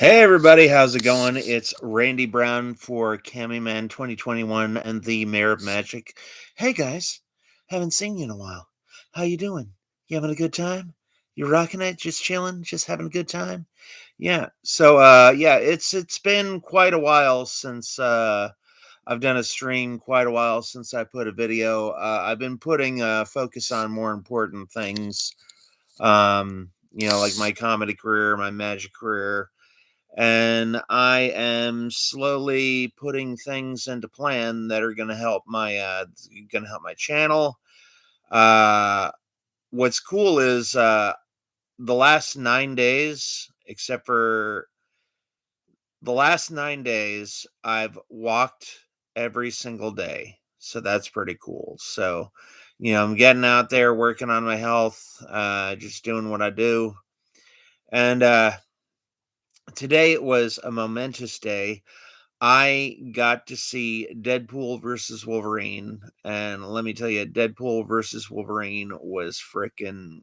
Hey everybody, how's it going? It's Randy Brown for Cammy Man 2021 and the Mayor of Magic. Hey guys, haven't seen you in a while. How you doing? You having a good time? You rocking it? Just chilling? Just having a good time? Yeah. So it's been quite a while since I've done a stream, quite a while since I put a video. I've been putting focus on more important things. Like my comedy career, my magic career, and I am slowly putting things into plan that are going to help my channel. Uh what's cool is the last 9 days, except for the last 9 days, I've walked every single day. So that's pretty cool. So, I'm getting out there working on my health, just doing what I do. And today was a momentous day. I got to see Deadpool versus Wolverine, and let me tell you, Deadpool versus Wolverine was freaking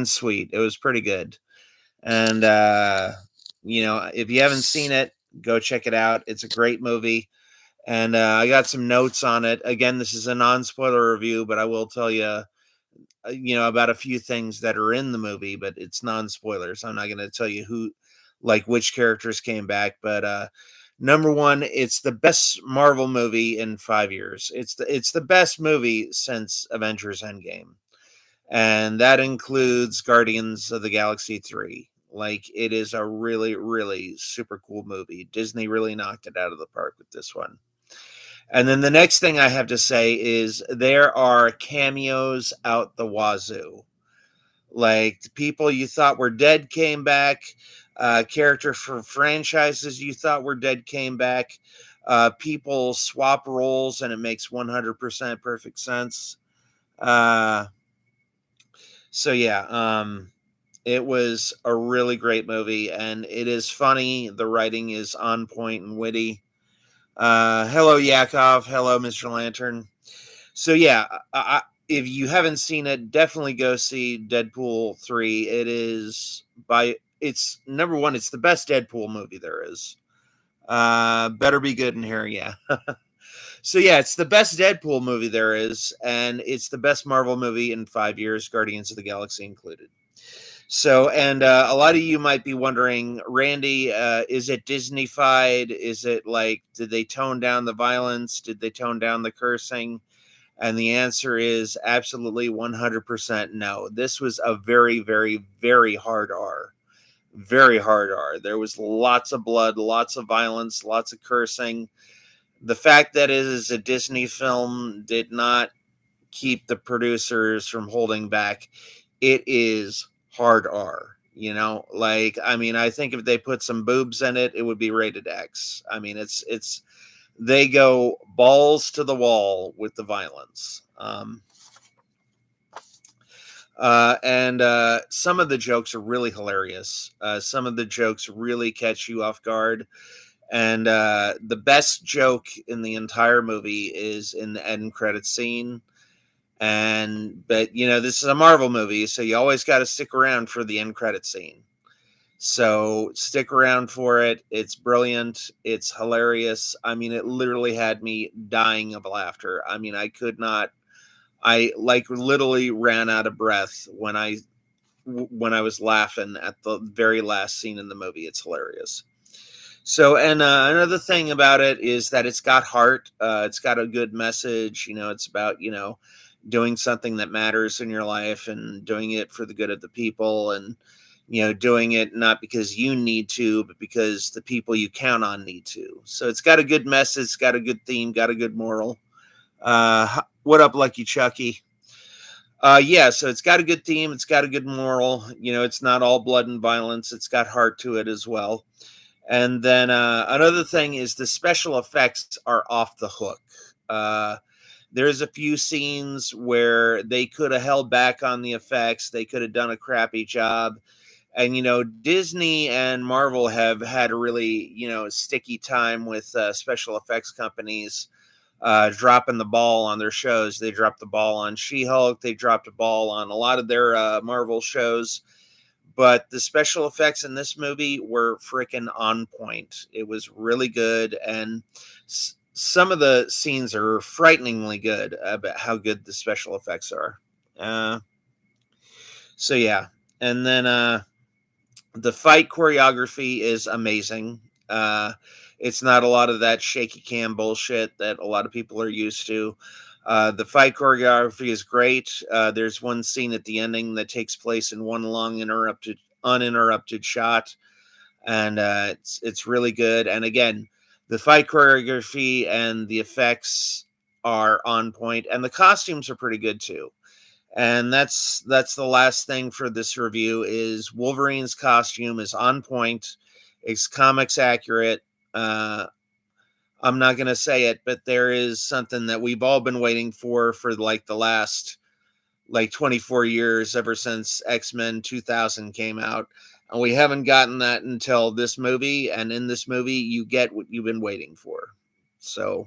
sweet. It was pretty good. And if you haven't seen it, go check it out. It's a great movie. And I got some notes on it. Again, this is a non-spoiler review, but I will tell you, about a few things that are in the movie, but it's non-spoilers. I'm not going to tell you which characters came back, but number one, it's the best Marvel movie in 5 years. It's the best movie since Avengers Endgame, and that includes Guardians of the Galaxy 3. Like, it is a really, really super cool movie. Disney really knocked it out of the park with this one. And then the next thing I have to say is there are cameos out the wazoo. Like, the people you thought were dead came back. Characters from franchises you thought were dead came back. People swap roles, and it makes 100% perfect sense. Uh, so it was a really great movie, and it is funny. The writing is on point and witty. Hello, Yakov. Hello, Mr. Lantern. So yeah, if you haven't seen it, definitely go see Deadpool 3. It's number one, it's the best Deadpool movie there is. Better be good in here, yeah. So yeah, it's the best Deadpool movie there is, and it's the best Marvel movie in 5 years, Guardians of the Galaxy included. So, and a lot of you might be wondering, Randy, is it Disney-fied? Is it like, did they tone down the violence? Did they tone down the cursing? And the answer is absolutely 100% no. This was a very, very, very hard R. Very hard R. There was lots of blood, lots of violence, lots of cursing. The fact that it is a Disney film did not keep the producers from holding back. It is hard R. I think if they put some boobs in it, it would be rated X. I mean, it's they go balls to the wall with the violence. And some of the jokes are really hilarious. Some of the jokes really catch you off guard. And the best joke in the entire movie is in the end credit scene. But this is a Marvel movie, so you always got to stick around for the end credit scene. So stick around for it. It's brilliant. It's hilarious. I mean, it literally had me dying of laughter. I mean, I literally ran out of breath when I was laughing at the very last scene in the movie. It's hilarious. So, and another thing about it is that it's got heart. It's got a good message. It's about, doing something that matters in your life and doing it for the good of the people, and doing it not because you need to, but because the people you count on need to. So it's got a good message, it's got a good theme, got a good moral. What up, Lucky Chucky? So it's got a good theme, it's got a good moral. It's not all blood and violence, it's got heart to it as well. And then another thing is the special effects are off the hook. There's a few scenes where they could have held back on the effects. They could have done a crappy job. And, Disney and Marvel have had a really, sticky time with special effects companies dropping the ball on their shows. They dropped the ball on She-Hulk. They dropped the ball on a lot of their Marvel shows. but the special effects in this movie were freaking on point. It was really good, and some of the scenes are frighteningly good about how good the special effects are. Uh, so yeah, and then the fight choreography is amazing. Uh, it's not a lot of that shaky cam bullshit that a lot of people are used to. The fight choreography is great. There's one scene at the ending that takes place in one long uninterrupted shot, and it's really good. And again, the fight choreography and the effects are on point, and the costumes are pretty good too. And that's the last thing for this review is Wolverine's costume is on point. It's comics accurate. Uh, I'm not going to say it, but there is something that we've all been waiting for like the last like 24 years, ever since X-Men 2000 came out. And we haven't gotten that until this movie. And in this movie, you get what you've been waiting for. So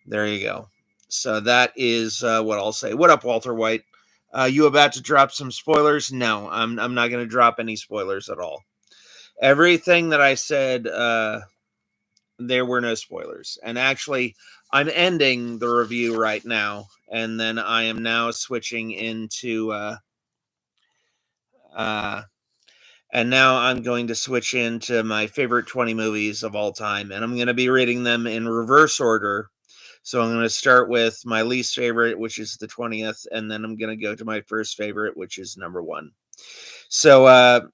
there you go. So that is what I'll say. What up, Walter White? You about to drop some spoilers? No, I'm not going to drop any spoilers at all. Everything that I said, there were no spoilers. And actually, I'm ending the review right now, and then I am now switching into uh, and now I'm going to switch into my favorite 20 movies of all time, and I'm going to be reading them in reverse order. So I'm going to start with my least favorite, which is the 20th, and then I'm going to go to my first favorite, which is number 1. So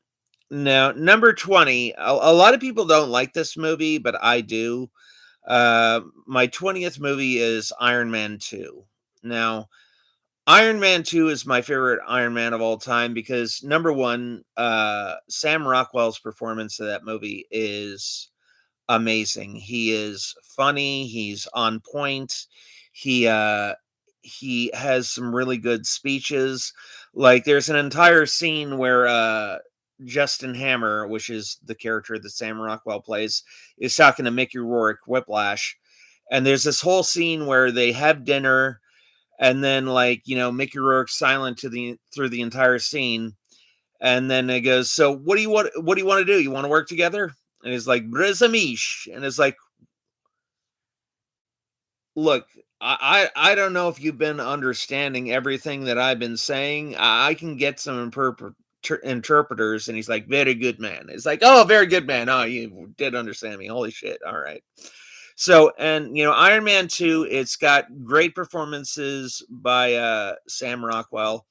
now number 20, a lot of people don't like this movie, but I do. My 20th movie is Iron Man 2. Now, Iron Man 2 is my favorite Iron Man of all time because number 1, Sam Rockwell's performance of that movie is amazing. He is funny, he's on point. He he has some really good speeches. Like there's an entire scene where Justin Hammer, which is the character that Sam Rockwell plays, is talking to Mickey Rourke, Whiplash. And there's this whole scene where they have dinner, and then like, Mickey Rourke's silent through the entire scene. And then it goes, so what do you want to do? You want to work together? And he's like, Brizamish. And it's like, look, I don't know if you've been understanding everything that I've been saying. I can get some interpreters. And he's like, very good man. It's like, oh, very good man. Oh, you did understand me. Holy shit. All right. So, and Iron Man 2, it's got great performances by Sam Rockwell.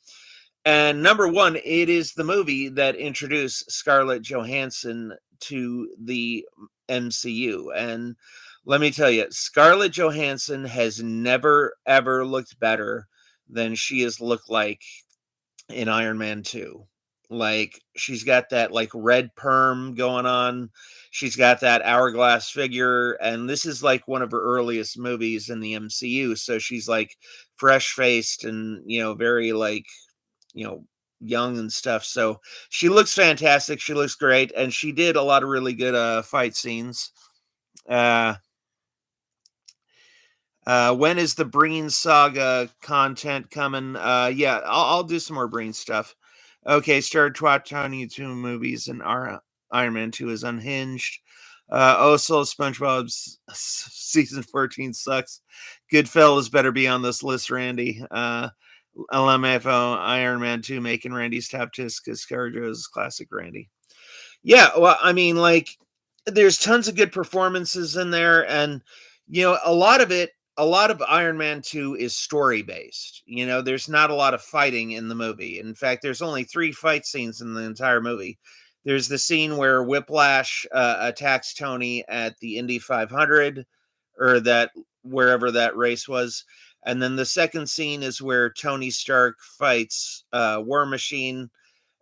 And number 1, it is the movie that introduced Scarlett Johansson to the MCU. And let me tell you, Scarlett Johansson has never, ever looked better than she has looked like in Iron Man 2. Like, she's got that, like, red perm going on. She's got that hourglass figure. And this is, like, one of her earliest movies in the MCU. So she's, like, fresh-faced and, very, like, young and stuff. So she looks fantastic. She looks great. And she did a lot of really good fight scenes. When is the Breen Saga content coming? Yeah, I'll do some more Breen stuff. Okay, started watching 2 movies, and Iron Man 2 is unhinged. Also, SpongeBob's season 14 sucks. Goodfellas better be on this list, Randy. LMFO Iron Man 2 making Randy's top 10 because ScarJo is classic Randy. Yeah, well, I mean, like, there's tons of good performances in there, and a lot of Iron Man 2 is story based. There's not a lot of fighting in the movie. In fact, there's only 3 fight scenes in the entire movie. There's the scene where Whiplash attacks Tony at the Indy 500, or that wherever that race was. And then the second scene is where Tony Stark fights War Machine.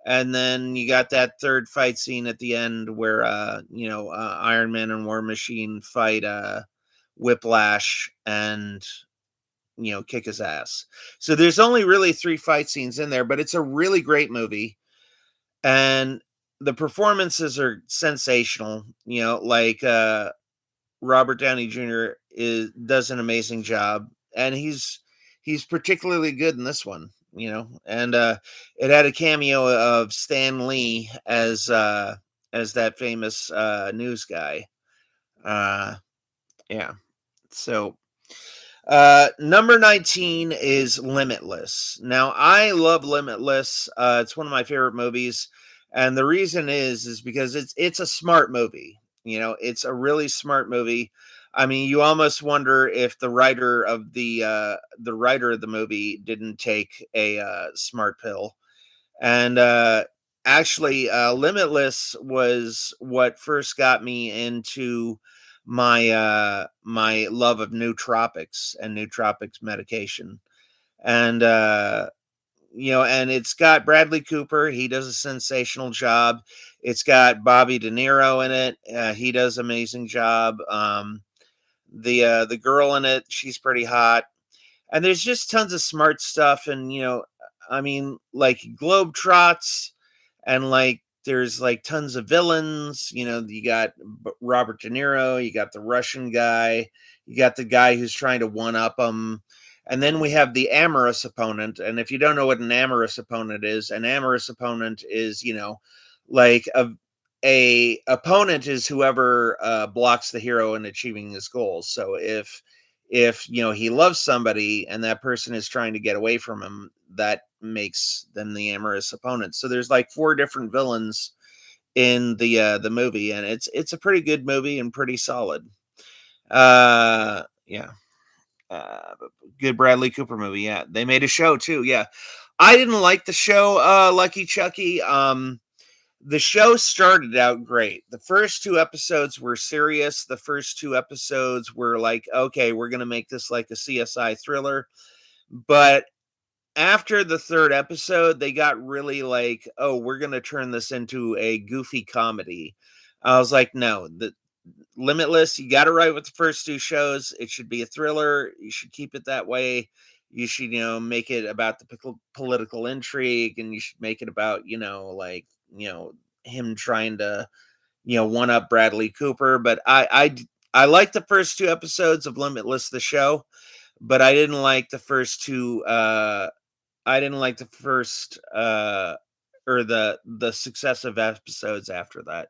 And then you got that third fight scene at the end where, Iron Man and War Machine fight Whiplash and, kick his ass. So there's only really 3 fight scenes in there, but it's a really great movie. And the performances are sensational. Like Robert Downey Jr. does an amazing job. And he's particularly good in this one. and it had a cameo of Stan Lee as that famous news guy. Uh, yeah. So number 19 is Limitless. Now, I love Limitless. It's one of my favorite movies, and the reason is because it's a smart movie. It's a really smart movie. I mean, you almost wonder if the writer of the movie didn't take a smart pill. And actually, Limitless was what first got me into my love of nootropics and nootropics medication. And and it's got Bradley Cooper. He does a sensational job. It's got Bobby De Niro in it. He does amazing job. The girl in it, she's pretty hot, and there's just tons of smart stuff. And I mean, like, globetrots, and like there's like tons of villains. You got Robert De Niro, you got the Russian guy, you got the guy who's trying to one up him, and then we have the amorous opponent. And if you don't know what an amorous opponent is, an amorous opponent is, like a opponent is whoever blocks the hero in achieving his goals. So if he loves somebody and that person is trying to get away from him, that makes them the amorous opponent. So there's like four different villains in the movie, and it's a pretty good movie and pretty solid. Yeah. Good Bradley Cooper movie. Yeah, they made a show too. Yeah, I didn't like the show Lucky Chucky. The show started out great. The first two episodes were serious. The first two episodes were like, okay, we're going to make this like a CSI thriller. But after the third episode, they got really like, oh, we're going to turn this into a goofy comedy. I was like, no, the Limitless, you got it right with the first two shows. It should be a thriller. You should keep it that way. You should, make it about the political intrigue, and you should make it about, like, him trying to, one up Bradley Cooper. But I liked the first two episodes of Limitless, the show, but I didn't like the first two. I didn't like the first or the successive episodes after that.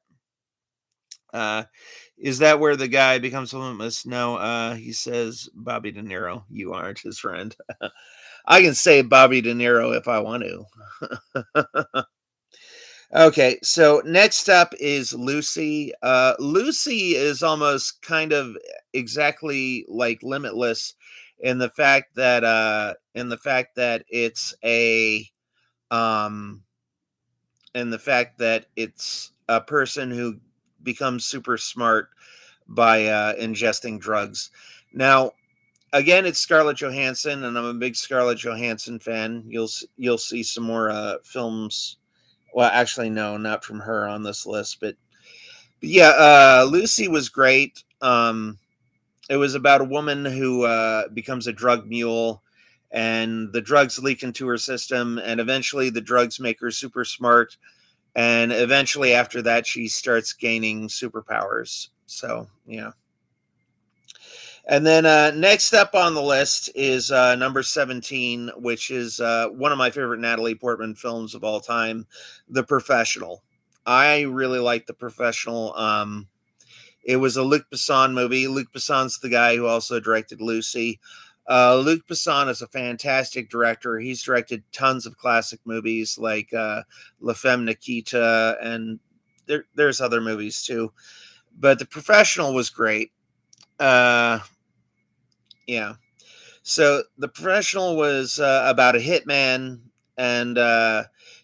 Is that where the guy becomes limitless? No, he says, Bobby De Niro, you aren't his friend. I can say Bobby De Niro if I want to. Okay, so next up is Lucy. Lucy is almost kind of exactly like Limitless in the fact that it's a um in the fact that it's a person who becomes super smart by ingesting drugs. Now, again, it's Scarlett Johansson, and I'm a big Scarlett Johansson fan. You'll see some more films. Well, actually, no, not from her on this list, but yeah, Lucy was great. It was about a woman who becomes a drug mule, and the drugs leak into her system, and eventually the drugs make her super smart, and eventually after that she starts gaining superpowers. So yeah. And then next up on the list is number 17, which is one of my favorite Natalie Portman films of all time, The Professional. I really like The Professional. It was a Luc Besson movie. Luc Besson's the guy who also directed Lucy. Luc Besson is a fantastic director. He's directed tons of classic movies like La Femme Nikita, and there's other movies too. But The Professional was great. Yeah. So The Professional was about a hitman, and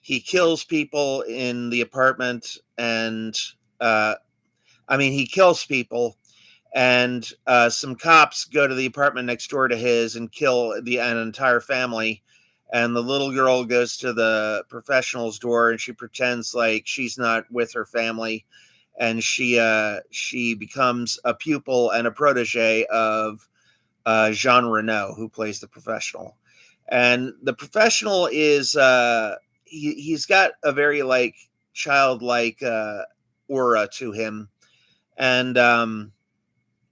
he kills people in the apartment, and he kills people, and some cops go to the apartment next door to his and kill an entire family. And the little girl goes to the professional's door, and she pretends like she's not with her family, and she becomes a pupil and a protege of Jean Reno, who plays the professional. And the professional is he's got a very like childlike aura to him, and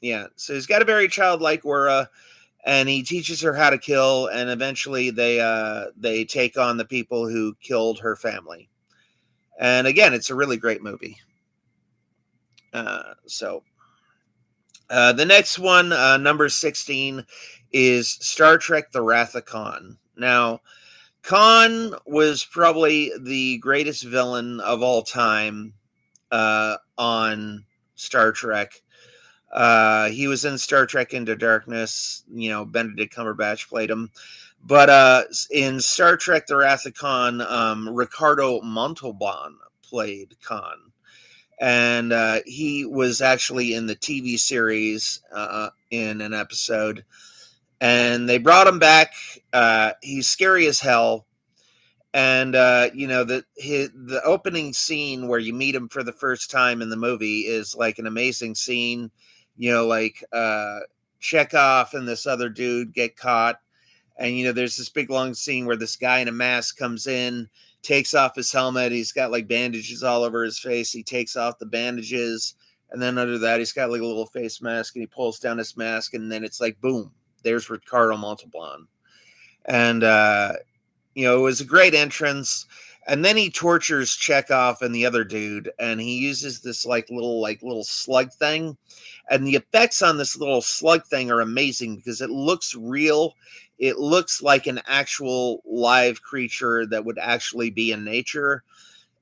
yeah, so he's got a very childlike aura, and he teaches her how to kill, and eventually they take on the people who killed her family. And again, it's a really great movie. The next one, number 16, is Star Trek: The Wrath of Khan. Now, Khan was probably the greatest villain of all time on Star Trek. He was in Star Trek Into Darkness. Benedict Cumberbatch played him. But in Star Trek: The Wrath of Khan, Ricardo Montalban played Khan. And he was actually in the TV series in an episode. And they brought him back. He's scary as hell. And the opening scene where you meet him for the first time in the movie is like an amazing scene. Like Chekhov and this other dude get caught, and there's this big long scene where this guy in a mask comes in, takes off his helmet. He's got like bandages all over his face. He takes off the bandages, and then under that he's got like a little face mask, and he pulls down his mask, and then it's like boom, there's Ricardo Montalban. And it was a great entrance. And then he tortures Chekhov and the other dude, and he uses this little slug thing. And the effects on this little slug thing are amazing because it looks real. It looks like an actual live creature that would actually be in nature.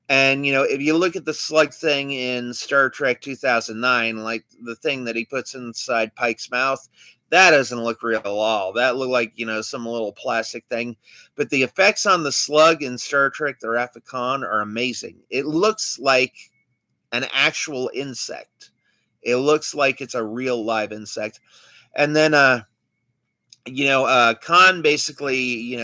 And, if you look at the slug thing in Star Trek 2009, like the thing that he puts inside Pike's mouth, that doesn't look real at all. That looked like, some little plastic thing. But the effects on the slug in Star Trek: The Wrath of Khan are amazing. It looks like an actual insect. It looks like it's a real live insect. And then, Khan basically,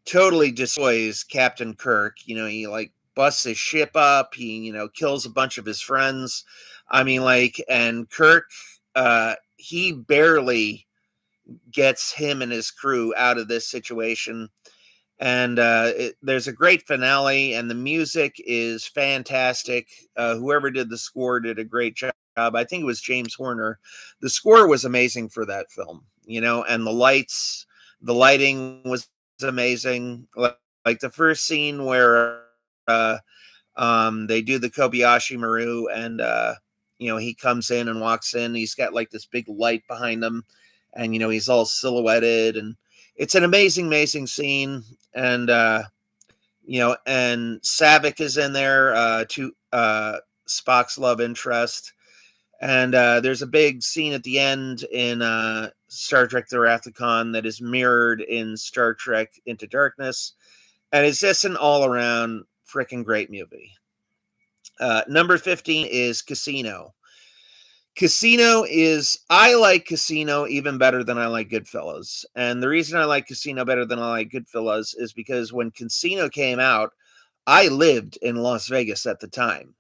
totally destroys Captain Kirk. He like busts his ship up. He, kills a bunch of his friends. I mean, and Kirk, he barely gets him and his crew out of this situation. And there's a great finale, and the music is fantastic. Whoever did the score did a great job. I think it was James Horner. The score was amazing for that film, and the lighting was amazing. Like the first scene where they do the Kobayashi Maru, and he comes in and walks in. He's got like this big light behind him, and he's all silhouetted, and it's an amazing scene. And and Saavik is in there to Spock's love interest. And there's a big scene at the end in Star Trek: The Wrath of Khan that is mirrored in Star Trek Into Darkness. And it's just an all-around freaking great movie. Number 15 is Casino. I like Casino even better than I like Goodfellas. And the reason I like Casino better than I like Goodfellas is because when Casino came out, I lived in Las Vegas at the time.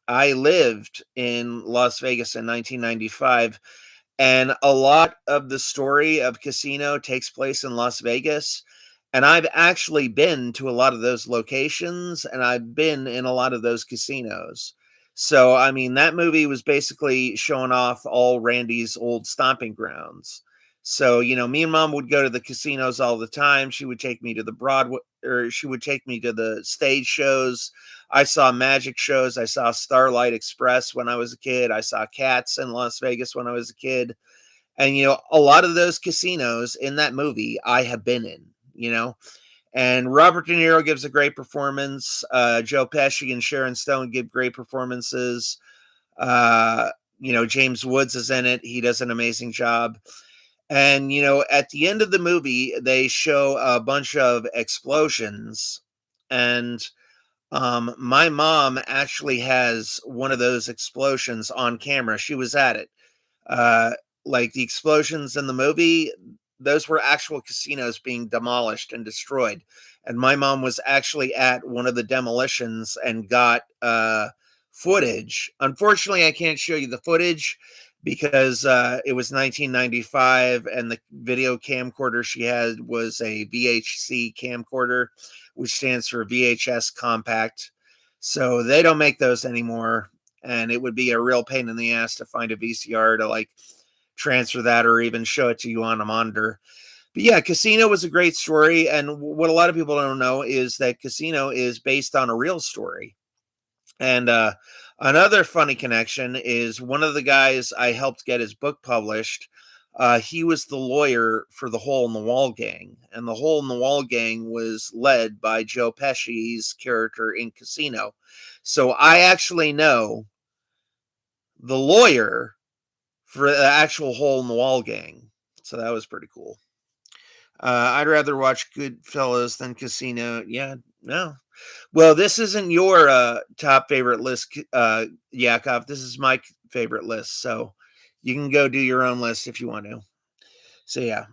I lived in Las Vegas in 1995, and a lot of the story of Casino takes place in Las Vegas. And I've actually been to a lot of those locations, and I've been in a lot of those casinos. So, I mean, that movie was basically showing off all Randy's old stomping grounds. So, me and Mom would go to the casinos all the time. She would take me to the Broadway, or she would take me to the stage shows. I saw magic shows. I saw Starlight Express when I was a kid. I saw Cats in Las Vegas when I was a kid. And, a lot of those casinos in that movie I have been in, and Robert De Niro gives a great performance. Joe Pesci and Sharon Stone give great performances. James Woods is in it. He does an amazing job. And, at the end of the movie, they show a bunch of explosions. And my mom actually has one of those explosions on camera. She was at it. Like the explosions in the movie, those were actual casinos being demolished and destroyed. And my mom was actually at one of the demolitions and got footage. Unfortunately, I can't show you the footage because it was 1995 and the video camcorder she had was a VHC camcorder, which stands for VHS compact. So they don't make those anymore. And it would be a real pain in the ass to find a VCR to transfer that or even show it to you on a monitor. But yeah, Casino was a great story. And what a lot of people don't know is that Casino is based on a real story. And another funny connection is one of the guys I helped get his book published. He was the lawyer for the Hole in the Wall gang, and the Hole in the Wall gang was led by Joe Pesci's character in Casino. So I actually know the lawyer for the actual Hole in the Wall gang. So that was pretty cool. I'd rather watch Goodfellas than Casino. Yeah, no. Well, this isn't your top favorite list, Yakov. This is my favorite list. So you can go do your own list if you want to. So yeah.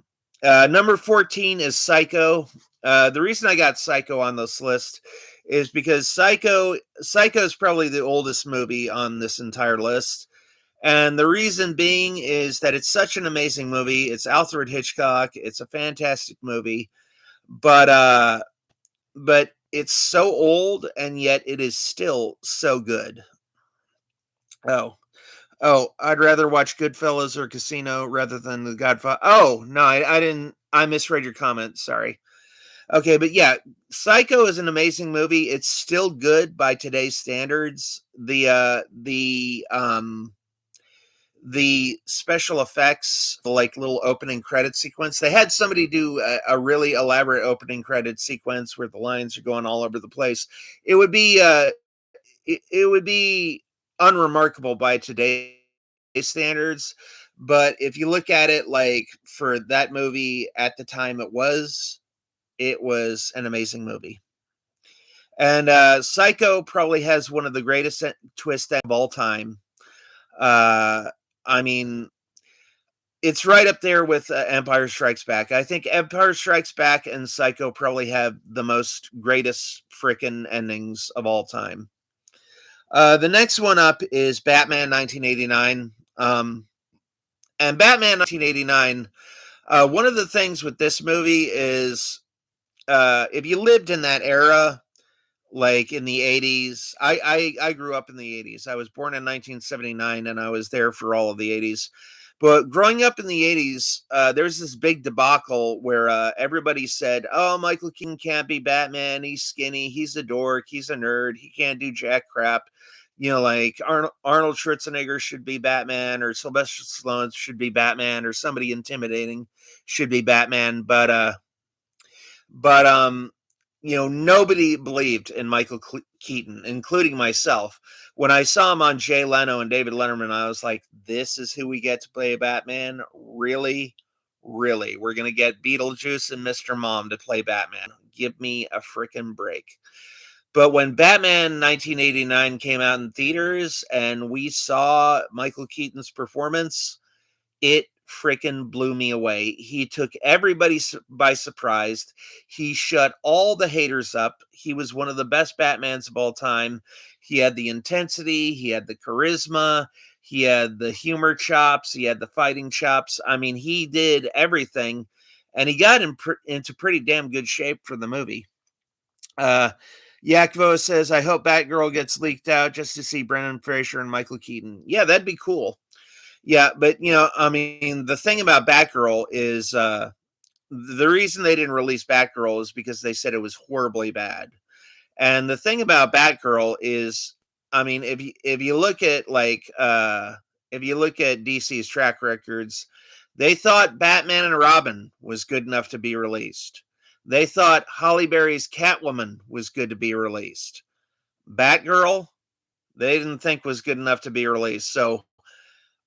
Number 14 is Psycho. The reason I got Psycho on this list is because Psycho is probably the oldest movie on this entire list. And the reason being is that it's such an amazing movie. It's Alfred Hitchcock. It's a fantastic movie. But it's so old and yet it is still so good. Oh, I'd rather watch Goodfellas or Casino rather than The Godfather. Oh, no, I didn't. I misread your comment. Sorry. Okay, but yeah, Psycho is an amazing movie. It's still good by today's standards. The special effects, the like little opening credit sequence. They had somebody do a really elaborate opening credit sequence where the lines are going all over the place. It would be it would be unremarkable by today's standards, but if you look at it like for that movie at the time it was an amazing movie. And Psycho probably has one of the greatest twists of all time. I mean, it's right up there with Empire Strikes Back. I think Empire Strikes Back and Psycho probably have the most greatest freaking endings of all time. The next one up is Batman 1989. And Batman 1989, one of the things with this movie is if you lived in that era, like in the 80s, I grew up in the 80s. I was born in 1979 and I was there for all of the 80s. But growing up in the 80s, there's this big debacle where everybody said, oh, Michael Keaton can't be Batman. He's skinny. He's a dork. He's a nerd. He can't do jack crap. You know, like Arnold Schwarzenegger should be Batman, or Sylvester Stallone should be Batman, or somebody intimidating should be Batman. But you know, nobody believed in Michael Keaton, including myself. When I saw him on Jay Leno and David Letterman, I was like, this is who we get to play Batman? Really? Really? We're going to get Beetlejuice and Mr. Mom to play Batman. Give me a freaking break. But when Batman 1989 came out in theaters and we saw Michael Keaton's performance, it freaking blew me away. He took everybody by surprise. He shut all the haters up. He was one of the best Batmans of all time. He had the intensity, he had the charisma, he had the humor chops, he had the fighting chops. I mean, he did everything, and he got into pretty damn good shape for the movie. Yakvo says, I hope Batgirl gets leaked out just to see Brendan Fraser and Michael Keaton. Yeah, that'd be cool. Yeah, but you know, I mean, the thing about Batgirl is the reason they didn't release Batgirl is because they said it was horribly bad. And the thing about Batgirl is, I mean, if you look at if you look at DC's track records, they thought Batman and Robin was good enough to be released. They thought Halle Berry's Catwoman was good to be released. Batgirl, they didn't think was good enough to be released. So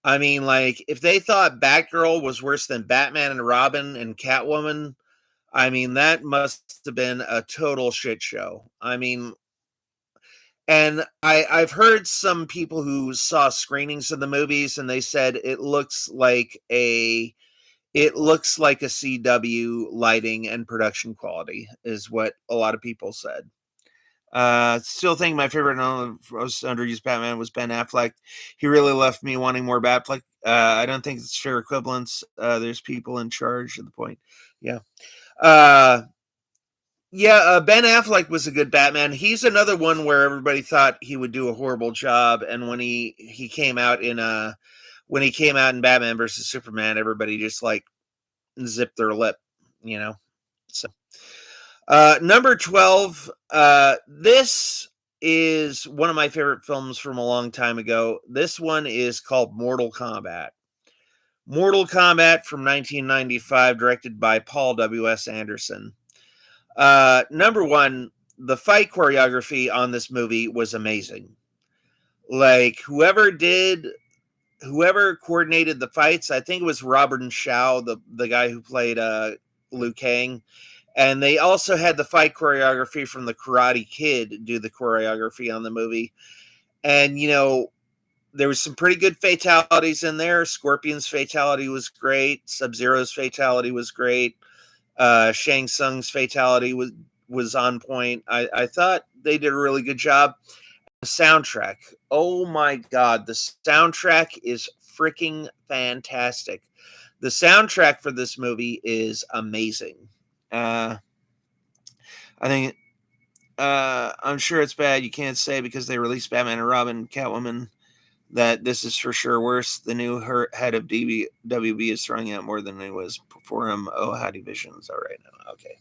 I mean, like, if they thought Batgirl was worse than Batman and Robin and Catwoman, I mean, that must have been a total shit show. I mean, and I've heard some people who saw screenings of the movies and they said it looks like a CW lighting and production quality is what a lot of people said. Still think my favorite most underused Batman was Ben Affleck. He really left me wanting more Batfleck. I don't think it's fair equivalence. There's people in charge at the point. Yeah. Uh, Ben Affleck was a good Batman. He's another one where everybody thought he would do a horrible job, and when he came out in when he came out in Batman versus Superman, everybody just like zipped their lip, you know. So number 12, this is one of my favorite films from a long time ago. This one is called Mortal Kombat. Mortal Kombat from 1995, directed by Paul W.S. Anderson. Number one, the fight choreography on this movie was amazing. Like whoever coordinated the fights, I think it was Robert and Shaw, the guy who played Liu Kang. And they also had the fight choreography from the Karate Kid do the choreography on the movie. And, you know, there was some pretty good fatalities in there. Scorpion's fatality was great. Sub-Zero's fatality was great. Shang Tsung's fatality was on point. I thought they did a really good job. The soundtrack. Oh my God. The soundtrack is freaking fantastic. The soundtrack for this movie is amazing. I think I'm sure it's bad. You can't say because they released Batman and Robin, Catwoman, that this is for sure worse. The new head of WB is throwing out more than it was before him. Oh, how divisions are right now. Okay.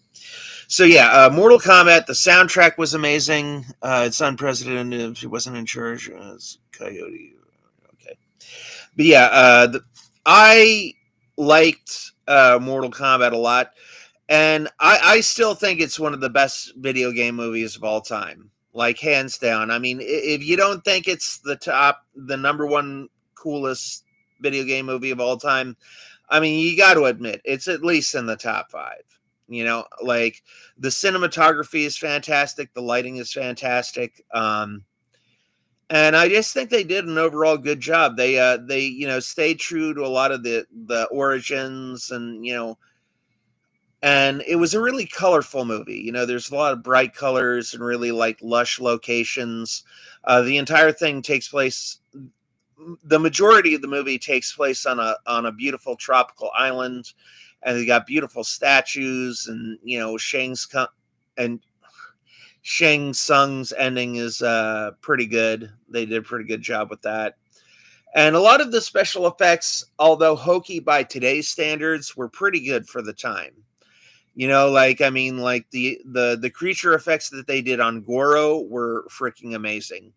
So yeah, Mortal Kombat, the soundtrack was amazing. It's unprecedented. He wasn't in charge as Coyote. Okay. But yeah, I liked Mortal Kombat a lot. And I still think it's one of the best video game movies of all time. Like, hands down. I mean, if you don't think it's the number one coolest video game movie of all time, I mean, you got to admit, it's at least in the top 5. You know, like, the cinematography is fantastic. The lighting is fantastic. And I just think they did an overall good job. They stayed true to a lot of the origins and it was a really colorful movie. You know, there's a lot of bright colors and really like lush locations. The entire thing takes place. The majority of the movie takes place on a beautiful tropical island, and they got beautiful statues. And you know, and Shang Tsung's ending is pretty good. They did a pretty good job with that. And a lot of the special effects, although hokey by today's standards, were pretty good for the time. You know, like, I mean, like the creature effects that they did on Goro were freaking amazing.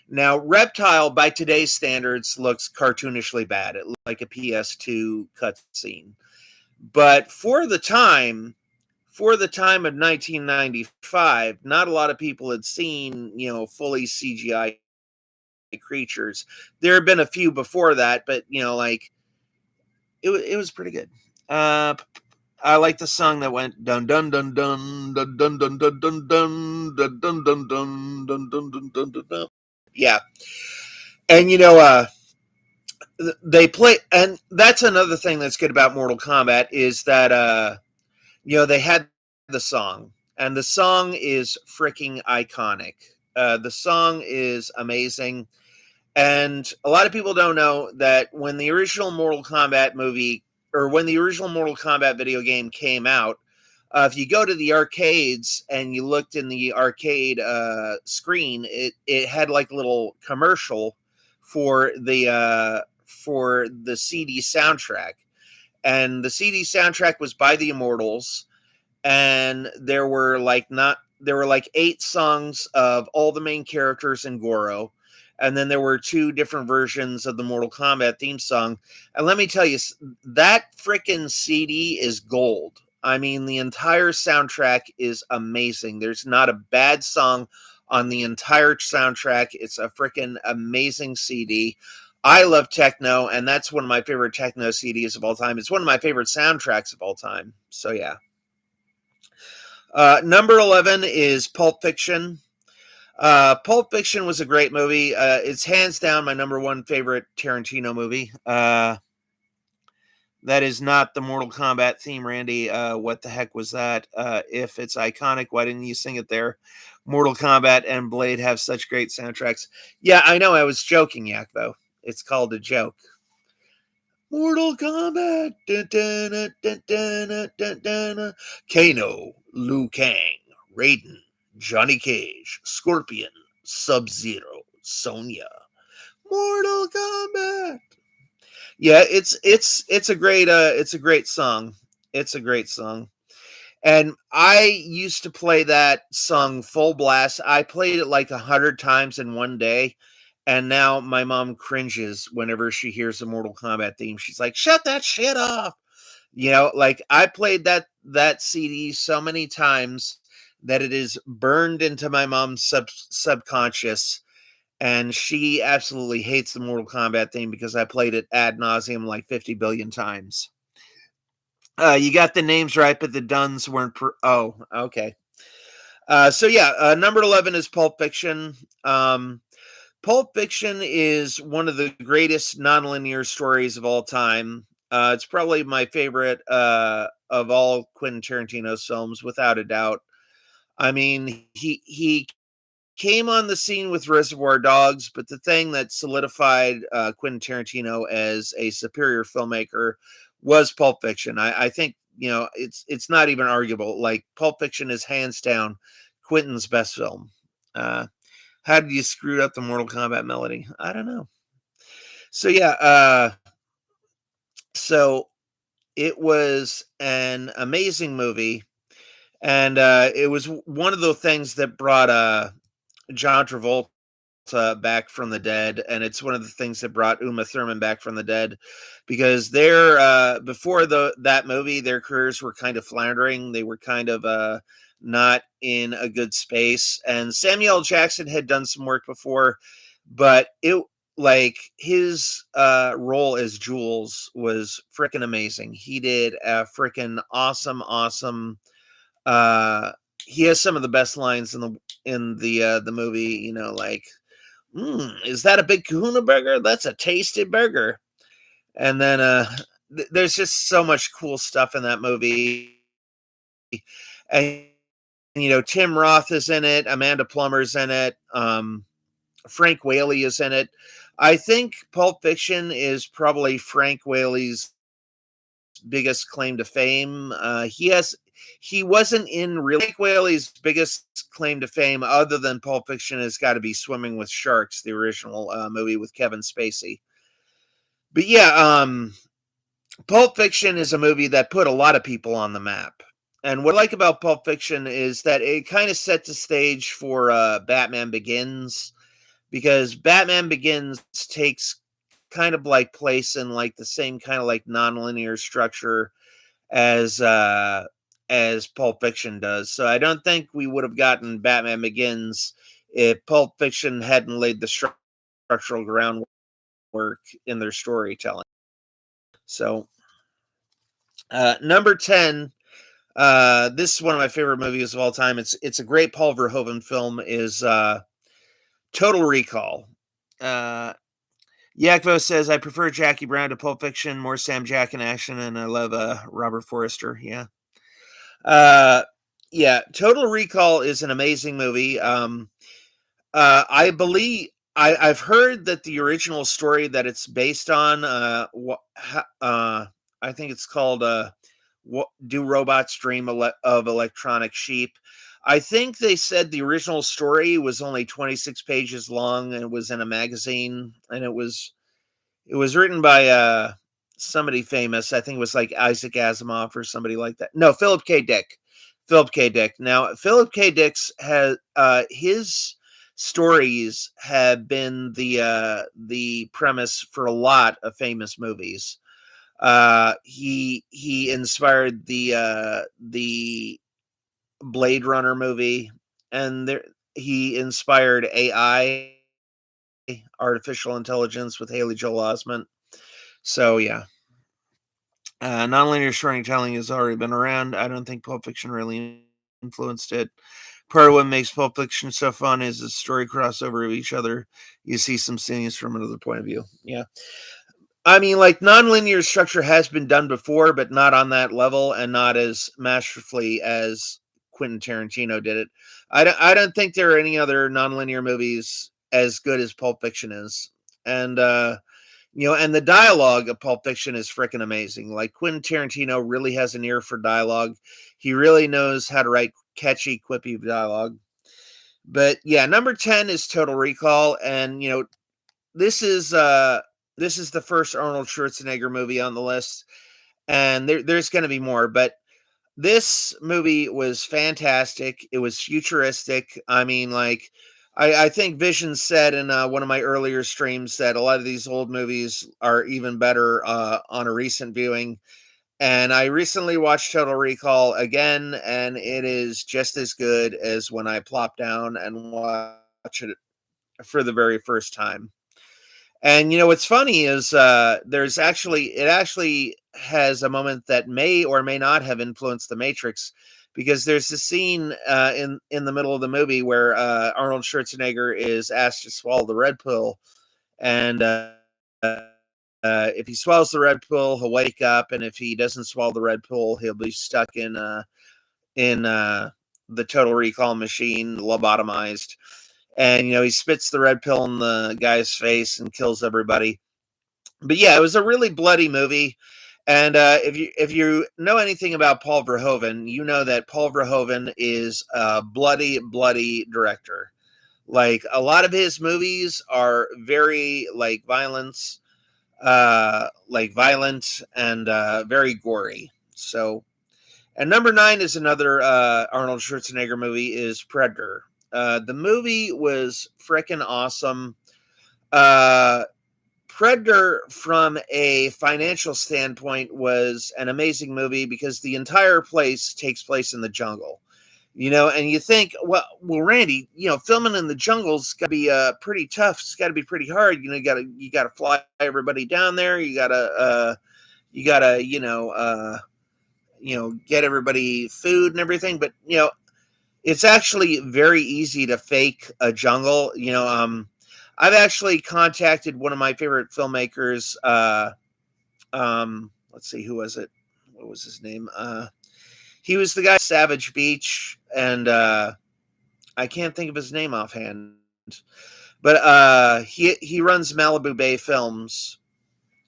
Now, Reptile, by today's standards, looks cartoonishly bad. It looked like a PS2 cutscene. But for the time of 1995, not a lot of people had seen, you know, fully CGI creatures. There have been a few before that, but, you know, like, it was pretty good. I like the song that went dun dun dun dun dun dun dun dun dun dun dun dun dun dun dun dun dun dun dun. Yeah, and you know, they play, and that's another thing that's good about Mortal Kombat is that you know, they had the song, and the song is freaking iconic. The song is amazing, and a lot of people don't know that when the original Mortal Kombat movie or when the original Mortal Kombat video game came out, if you go to the arcades and you looked in the arcade screen, it had like a little commercial for the CD soundtrack, and the CD soundtrack was by the Immortals, and there were like 8 songs of all the main characters in Goro. And then there were 2 different versions of the Mortal Kombat theme song. And let me tell you, that freaking CD is gold. I mean, the entire soundtrack is amazing. There's not a bad song on the entire soundtrack. It's a freaking amazing CD. I love techno, and that's one of my favorite techno CDs of all time. It's one of my favorite soundtracks of all time. So, yeah. Number 11 is Pulp Fiction. Pulp Fiction was a great movie. It's hands down my number 1 favorite Tarantino movie. That is not the Mortal Kombat theme, Randy. What the heck was that? If it's iconic, why didn't you sing it there? Mortal Kombat and Blade have such great soundtracks. Yeah, I know. I was joking, Yak, though. It's called a joke. Mortal Kombat. Dun, dun, dun, dun, dun, dun, dun, dun. Kano, Liu Kang, Raiden, Johnny Cage, Scorpion, Sub-Zero, Sonya. Mortal Kombat. Yeah, it's a great song. It's a great song. And I used to play that song full blast. I played it like 100 times in one day. And now my mom cringes whenever she hears the Mortal Kombat theme. She's like, "Shut that shit off." Like I played that CD so many times that it is burned into my mom's subconscious, and she absolutely hates the Mortal Kombat theme because I played it ad nauseum like 50 billion times. You got the names right, but the Duns weren't. Oh, okay. So yeah, number 11 is Pulp Fiction. Pulp Fiction is one of the greatest nonlinear stories of all time. It's probably my favorite of all Quentin Tarantino's films, without a doubt. I mean, he came on the scene with Reservoir Dogs, but the thing that solidified Quentin Tarantino as a superior filmmaker was Pulp Fiction. I think it's not even arguable. Like Pulp Fiction is hands down Quentin's best film. Uh, how did you screw up the Mortal Kombat melody? I don't know. So yeah, so it was an amazing movie, and it was one of the things that brought John Travolta back from the dead, and it's one of the things that brought Uma Thurman back from the dead, because they're before that movie, their careers were kind of floundering. They were kind of not in a good space, and Samuel L. Jackson had done some work before, but it like his role as Jules was freaking amazing. He did a freaking awesome. Uh, he has some of the best lines in the movie. Like, is that a big Kahuna burger? That's a tasty burger. And then there's just so much cool stuff in that movie. And Tim Roth is in it, Amanda Plummer's in it, Frank Whaley is in it. I think Pulp Fiction is probably Frank Whaley's biggest claim to fame. He wasn't in really Frank Whaley's biggest claim to fame, other than Pulp Fiction, has got to be Swimming with Sharks, the original movie with Kevin Spacey. But yeah, Pulp Fiction is a movie that put a lot of people on the map. And what I like about Pulp Fiction is that it kind of set the stage for Batman Begins, because Batman Begins takes kind of like place in like the same kind of like nonlinear structure as Pulp Fiction does. So I don't think we would have gotten Batman Begins if Pulp Fiction hadn't laid the structural groundwork in their storytelling. So number 10, this is one of my favorite movies of all time. It's a great Paul Verhoeven film, is Total Recall. Yakvo says, I prefer Jackie Brown to Pulp Fiction, more Sam Jack in action, and I love Robert Forrester. Yeah. Uh, yeah, Total Recall is an amazing movie. I believe I've heard that the original story that it's based on, I think it's called "Do Robots Dream of Electronic Sheep?" I think they said the original story was only 26 pages long, and it was in a magazine, and it was written by somebody famous. I think it was like Isaac Asimov or somebody like that. No, Philip K. Dick. Philip K. Dick. Now, Philip K. Dick's has his stories have been the premise for a lot of famous movies. He inspired the Blade Runner movie, and he inspired AI, artificial intelligence, with Haley Joel Osment. So yeah, nonlinear storytelling has already been around. I don't think Pulp Fiction really influenced it. Part of what makes Pulp Fiction so fun is the story crossover of each other. You see some scenes from another point of view. Yeah. I mean, like, nonlinear structure has been done before, but not on that level and not as masterfully as Quentin Tarantino did it. I don't think there are any other nonlinear movies as good as Pulp Fiction is. And and the dialogue of Pulp Fiction is freaking amazing. Like, Quentin Tarantino really has an ear for dialogue. He really knows how to write catchy, quippy dialogue. But yeah, number 10 is Total Recall, and this is This is the first Arnold Schwarzenegger movie on the list, and there's going to be more, but this movie was fantastic. It was futuristic. I mean, like, I think Vision said in one of my earlier streams that a lot of these old movies are even better on a recent viewing. And I recently watched Total Recall again, and it is just as good as when I plop down and watch it for the very first time. And what's funny is it actually has a moment that may or may not have influenced the Matrix, because there's a scene in the middle of the movie where Arnold Schwarzenegger is asked to swallow the red pill, and if he swallows the red pill, he'll wake up, and if he doesn't swallow the red pill, he'll be stuck in the Total Recall machine, lobotomized. And he spits the red pill in the guy's face and kills everybody. But yeah, it was a really bloody movie. And if you know anything about Paul Verhoeven, you know that Paul Verhoeven is a bloody director. Like, a lot of his movies are very violent and very gory. So, and number 9 is another Arnold Schwarzenegger movie, is Predator. The movie was freaking awesome. Uh, Predator, from a financial standpoint, was an amazing movie because the entire place takes place in the jungle. And you think, well, Randy, filming in the jungle's got to be pretty tough. It's got to be pretty hard. You got to fly everybody down there. You got to get everybody food and everything. But it's actually very easy to fake a jungle. I've actually contacted one of my favorite filmmakers. Let's see, who was it? What was his name? He was the guy Savage Beach, and I can't think of his name offhand. But he runs Malibu Bay Films.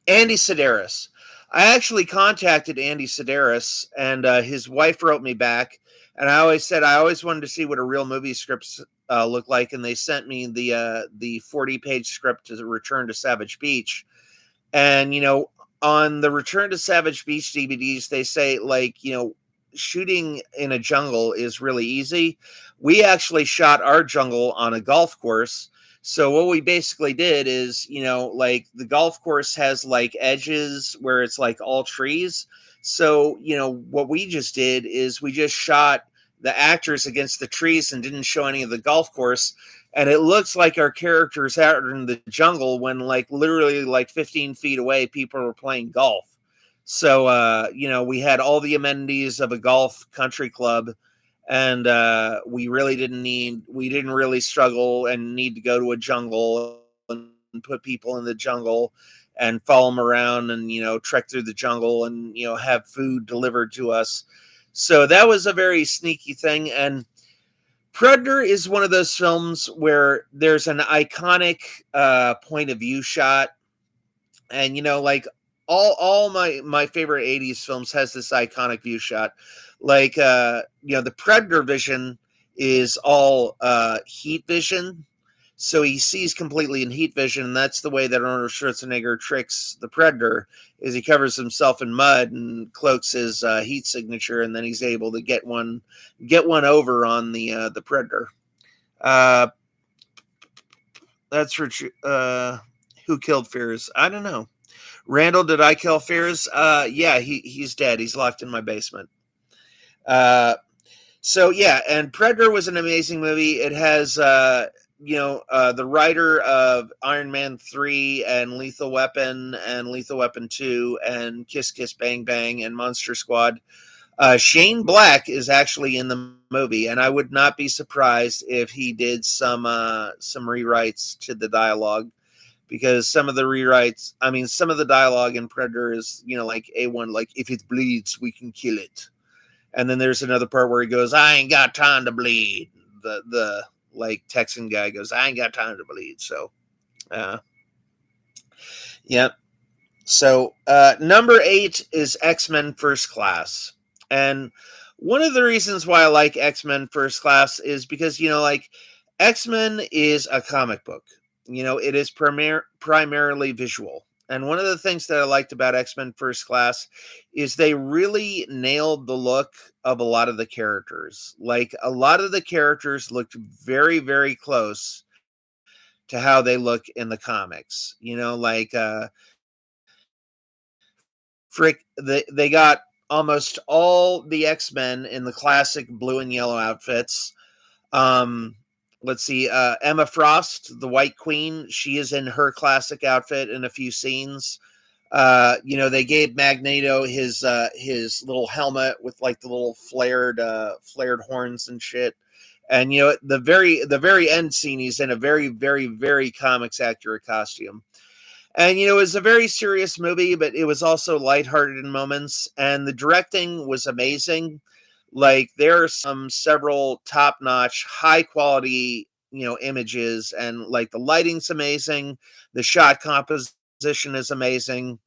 Andy Sedaris. I actually contacted Andy Sedaris, and his wife wrote me back. And I always said I always wanted to see what a real movie script looked like, and they sent me the 40-page script to Return to Savage Beach. And on the Return to Savage Beach DVDs, they say, shooting in a jungle is really easy. We actually shot our jungle on a golf course. So what we basically did is, the golf course has edges where it's all trees. So, what we just did is we just shot the actors against the trees and didn't show any of the golf course. And it looks like our characters out in the jungle when literally 15 feet away, people were playing golf. So, we had all the amenities of a golf country club, and we didn't really struggle and need to go to a jungle and put people in the jungle and follow them around and, trek through the jungle and, have food delivered to us. So that was a very sneaky thing. And Predator is one of those films where there's an iconic point of view shot. And, all my favorite 80s films has this iconic view shot. The Predator vision is all heat vision. So he sees completely in heat vision, and that's the way that Arnold Schwarzenegger tricks the Predator, is he covers himself in mud and cloaks his heat signature, and then he's able to get one over on the Predator. That's for who killed Fears? I don't know. Randall, did I kill Fears? Yeah, he's dead. He's locked in my basement. So yeah, and Predator was an amazing movie. It has the writer of Iron Man 3 and Lethal Weapon and Lethal Weapon 2 and Kiss Kiss Bang Bang and Monster Squad. Shane Black is actually in the movie, and I would not be surprised if he did some rewrites to the dialogue, because some of the dialogue in Predator is, A1, if it bleeds, we can kill it. And then there's another part where he goes, I ain't got time to bleed. The Texan guy goes, I ain't got time to bleed. So, yeah. So, number 8 is X-Men First Class. And one of the reasons why I like X-Men First Class is because, X-Men is a comic book. It is primarily visual. And one of the things that I liked about X-Men First Class is they really nailed the look of a lot of the characters. Like a lot of the characters looked very, very close to how they look in the comics. They got almost all the X-Men in the classic blue and yellow outfits. Um, let's see, Emma Frost, the White Queen, she is in her classic outfit in a few scenes. They gave Magneto his little helmet with like the little flared horns and shit. And the very end scene, he's in a very, very, very comics accurate costume. And it was a very serious movie, but it was also lighthearted in moments, and the directing was amazing. Like there are several top-notch, high-quality, images, and like the lighting's amazing, the shot composition is amazing.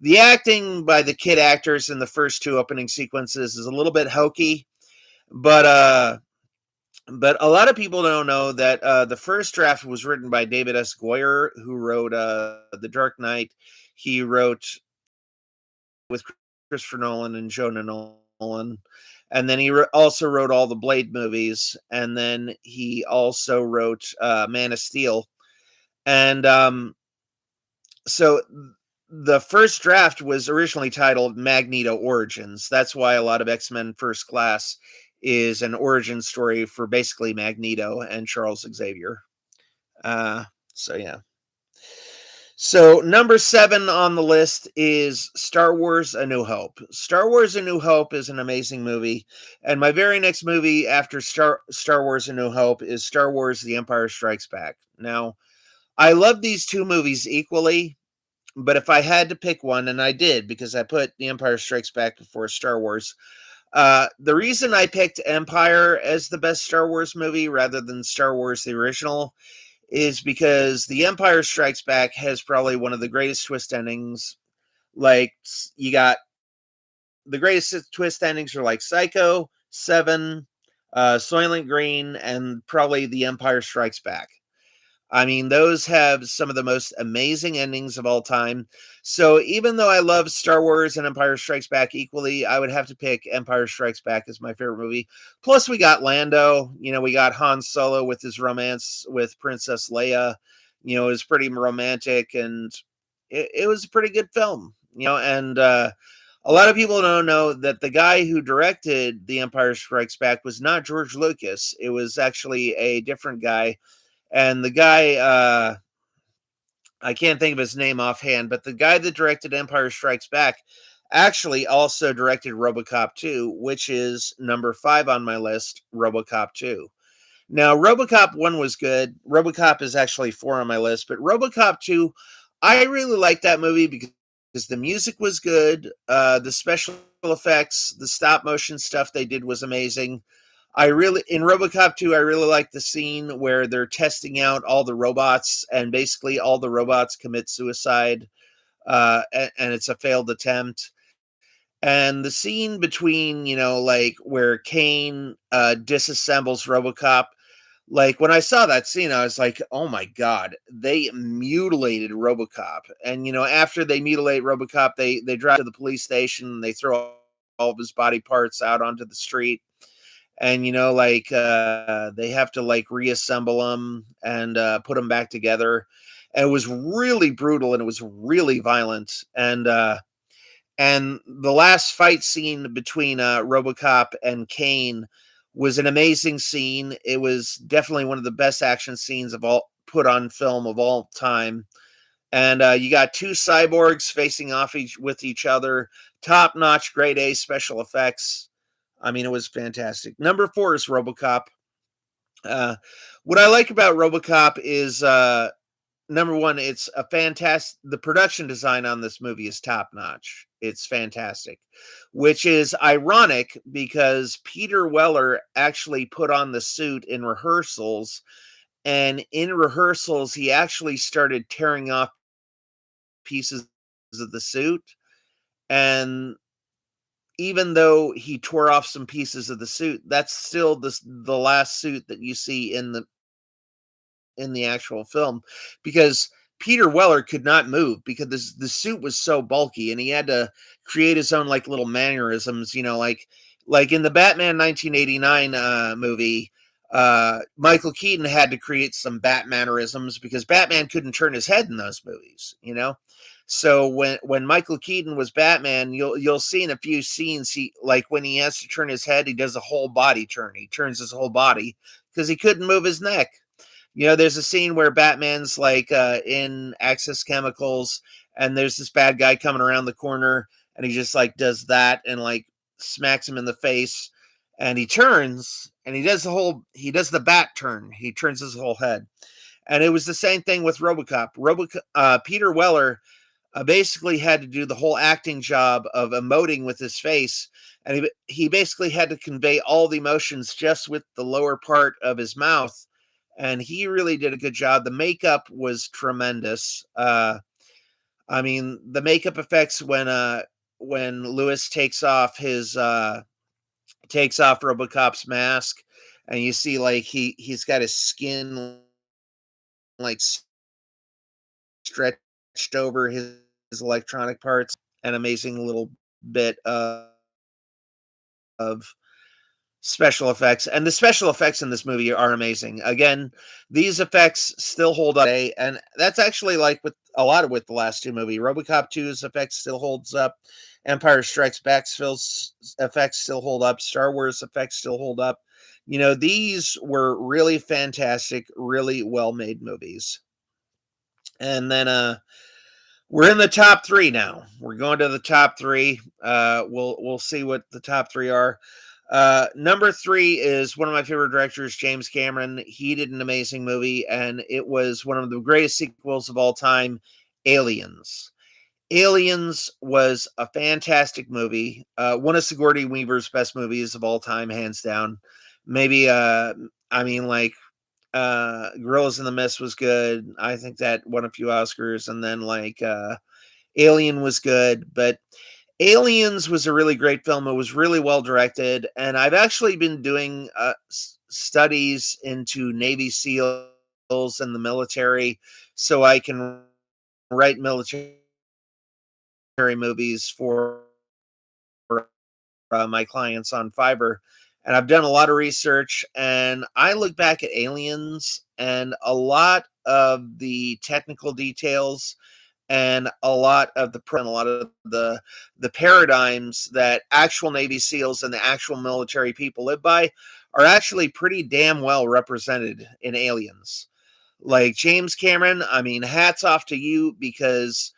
The acting by the kid actors in the first two opening sequences is a little bit hokey, but a lot of people don't know that the first draft was written by David S. Goyer, who wrote The Dark Knight. He wrote with Christopher Nolan and Jonah Nolan. And then he also wrote all the Blade movies. And then he also wrote Man of Steel. And so the first draft was originally titled Magneto Origins. That's why a lot of X-Men First Class is an origin story for basically Magneto and Charles Xavier. So yeah. So number 7 on the list is Star Wars A New Hope. Star Wars A New Hope is an amazing movie. And my very next movie after Star Wars A New Hope is Star Wars The Empire Strikes Back. Now, I love these two movies equally, but if I had to pick one, and I did because I put The Empire Strikes Back before Star Wars, the reason I picked Empire as the best Star Wars movie rather than Star Wars the original is because The Empire Strikes Back has probably one of the greatest twist endings. Like, you got the greatest twist endings are like Psycho, Seven, Soylent Green, and probably The Empire Strikes Back. I mean, those have some of the most amazing endings of all time. So even though I love Star Wars and Empire Strikes Back equally, I would have to pick Empire Strikes Back as my favorite movie. Plus, we got Lando. We got Han Solo with his romance with Princess Leia. It was pretty romantic, and it was a pretty good film. And a lot of people don't know that the guy who directed The Empire Strikes Back was not George Lucas. It was actually a different guy. And the guy, I can't think of his name offhand, but the guy that directed Empire Strikes Back actually also directed RoboCop 2, which is number 5 on my list, RoboCop 2. Now, RoboCop 1 was good. RoboCop is actually 4 on my list, but RoboCop 2, I really liked that movie because the music was good, the special effects, the stop motion stuff they did was amazing. In RoboCop 2, I really like the scene where they're testing out all the robots and basically all the robots commit suicide, and it's a failed attempt. And the scene between, like where Kane disassembles RoboCop, like when I saw that scene, I was like, oh my God, they mutilated RoboCop. And, after they mutilate RoboCop, they drive to the police station and they throw all of his body parts out onto the street. And they have to like reassemble them and put them back together. And it was really brutal and it was really violent. And the last fight scene between RoboCop and Kane was an amazing scene. It was definitely one of the best action scenes of all put on film of all time. And you got two cyborgs facing off with each other, top notch, grade A special effects. I mean, it was fantastic. Number 4 is RoboCop. What I like about RoboCop is number 1, it's a fantastic. The production design on this movie is top notch. It's fantastic, which is ironic because Peter Weller actually put on the suit in rehearsals, and in rehearsals he actually started tearing off pieces of the suit, and even though he tore off some pieces of the suit, that's still the last suit that you see in the actual film, because Peter Weller could not move because the suit was so bulky, and he had to create his own like little mannerisms, like in the Batman 1989 movie. Michael Keaton had to create some Bat mannerisms because Batman couldn't turn his head in those movies. So when Michael Keaton was Batman, you'll see in a few scenes, he like when he has to turn his head, he does a whole body turn. He turns his whole body because he couldn't move his neck. There's a scene where Batman's like in Access Chemicals, and there's this bad guy coming around the corner, and he just like does that and like smacks him in the face, and he turns and he does the bat turn. He turns his whole head, and it was the same thing with RoboCop. Peter Weller basically had to do the whole acting job of emoting with his face, and he basically had to convey all the emotions just with the lower part of his mouth, and he really did a good job. The makeup was tremendous. I mean, the makeup effects when Lewis takes off RoboCop's mask, and you see like he's got his skin like stretched over his electronic parts. An amazing little bit of special effects, and the special effects in this movie are amazing. Again, these effects still hold up today, and that's actually like with a lot of with the last two movies. RoboCop 2's effects still holds up. Empire Strikes Back's effects still hold up. Star Wars effects still hold up. These were really fantastic, really well-made movies. And then we're in the top three now. We're going to the top three. We'll see what the top three are. Number three is one of my favorite directors, James Cameron. He did an amazing movie, and it was one of the greatest sequels of all time, Aliens. Aliens was a fantastic movie. One of Sigourney Weaver's best movies of all time, hands down. Maybe, Gorillas in the Mist was good. I think that won a few Oscars, and then Alien was good, but Aliens was a really great film. It was really well directed, and I've actually been doing studies into Navy SEALs and the military, so I can write military movies for my clients on Fiverr. And I've done a lot of research, and I look back at Aliens, and a lot of the technical details and a lot of the paradigms that actual Navy SEALs and the actual military people live by are actually pretty damn well represented in Aliens. Like James Cameron, I mean, hats off to you, because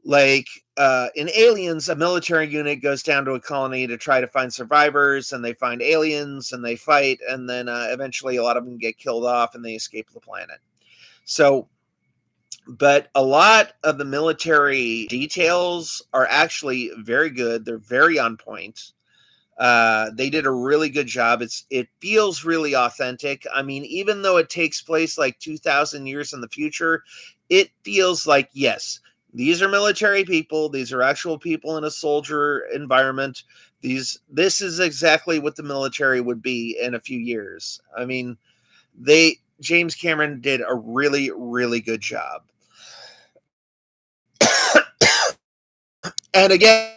in Aliens, a military unit goes down to a colony to try to find survivors, and they find aliens and they fight, and then eventually a lot of them get killed off and they escape the planet. But a lot of the military details are actually very good. They're very on point. They did a really good job. It feels really authentic. I mean, even though it takes place like 2,000 years in the future, it feels like, yes, these are military people. These are actual people in a soldier environment. This is exactly what the military would be in a few years. I mean, James Cameron did a really, really good job. And again,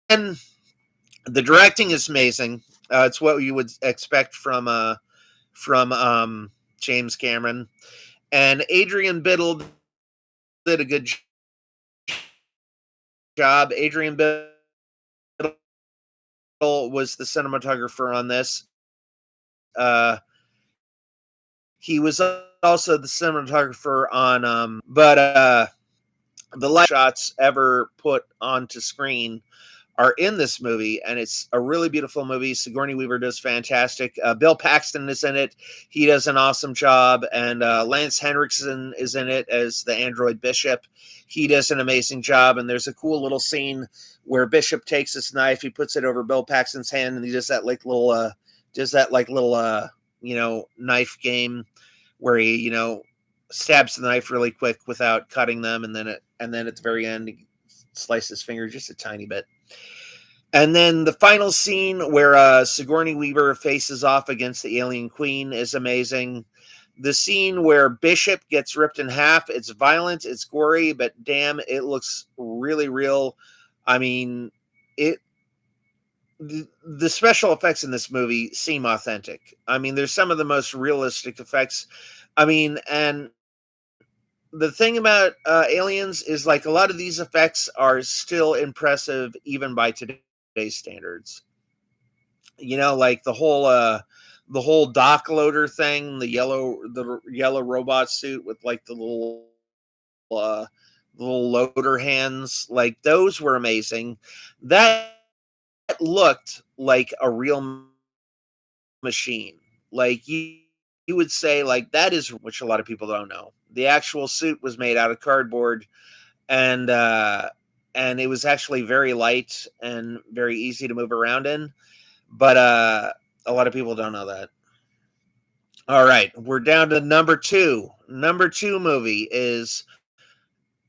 the directing is amazing. It's what you would expect from James Cameron. And Adrian Biddle did a good job. Adrian Biddle was the cinematographer on this. He was also the cinematographer on, the last shots ever put onto screen are in this movie, and it's a really beautiful movie. Sigourney Weaver does fantastic. Bill Paxton is in it. He does an awesome job, and Lance Henriksen is in it as the android Bishop. He does an amazing job, and there's a cool little scene where Bishop takes his knife, he puts it over Bill Paxton's hand, and he does that little knife game where he stabs the knife really quick without cutting them, and then at the very end he slices his finger just a tiny bit. And then the final scene where Sigourney Weaver faces off against the alien queen is amazing. The scene where Bishop gets ripped in half, it's violent, it's gory, but damn, it looks really real. I mean, it the special effects in this movie seem authentic. I mean, there's some of the most realistic effects. I mean, and the thing about Aliens is like a lot of these effects are still impressive even by today's standards. You know, like the whole dock loader thing, the yellow robot suit with like uh little loader hands, like those were amazing. That looked like a real machine. Like you would say like that is, which a lot of people don't know. The actual suit was made out of cardboard, and and it was actually very light and very easy to move around in. But a lot of people don't know that. All right, we're down to number two. Number two movie is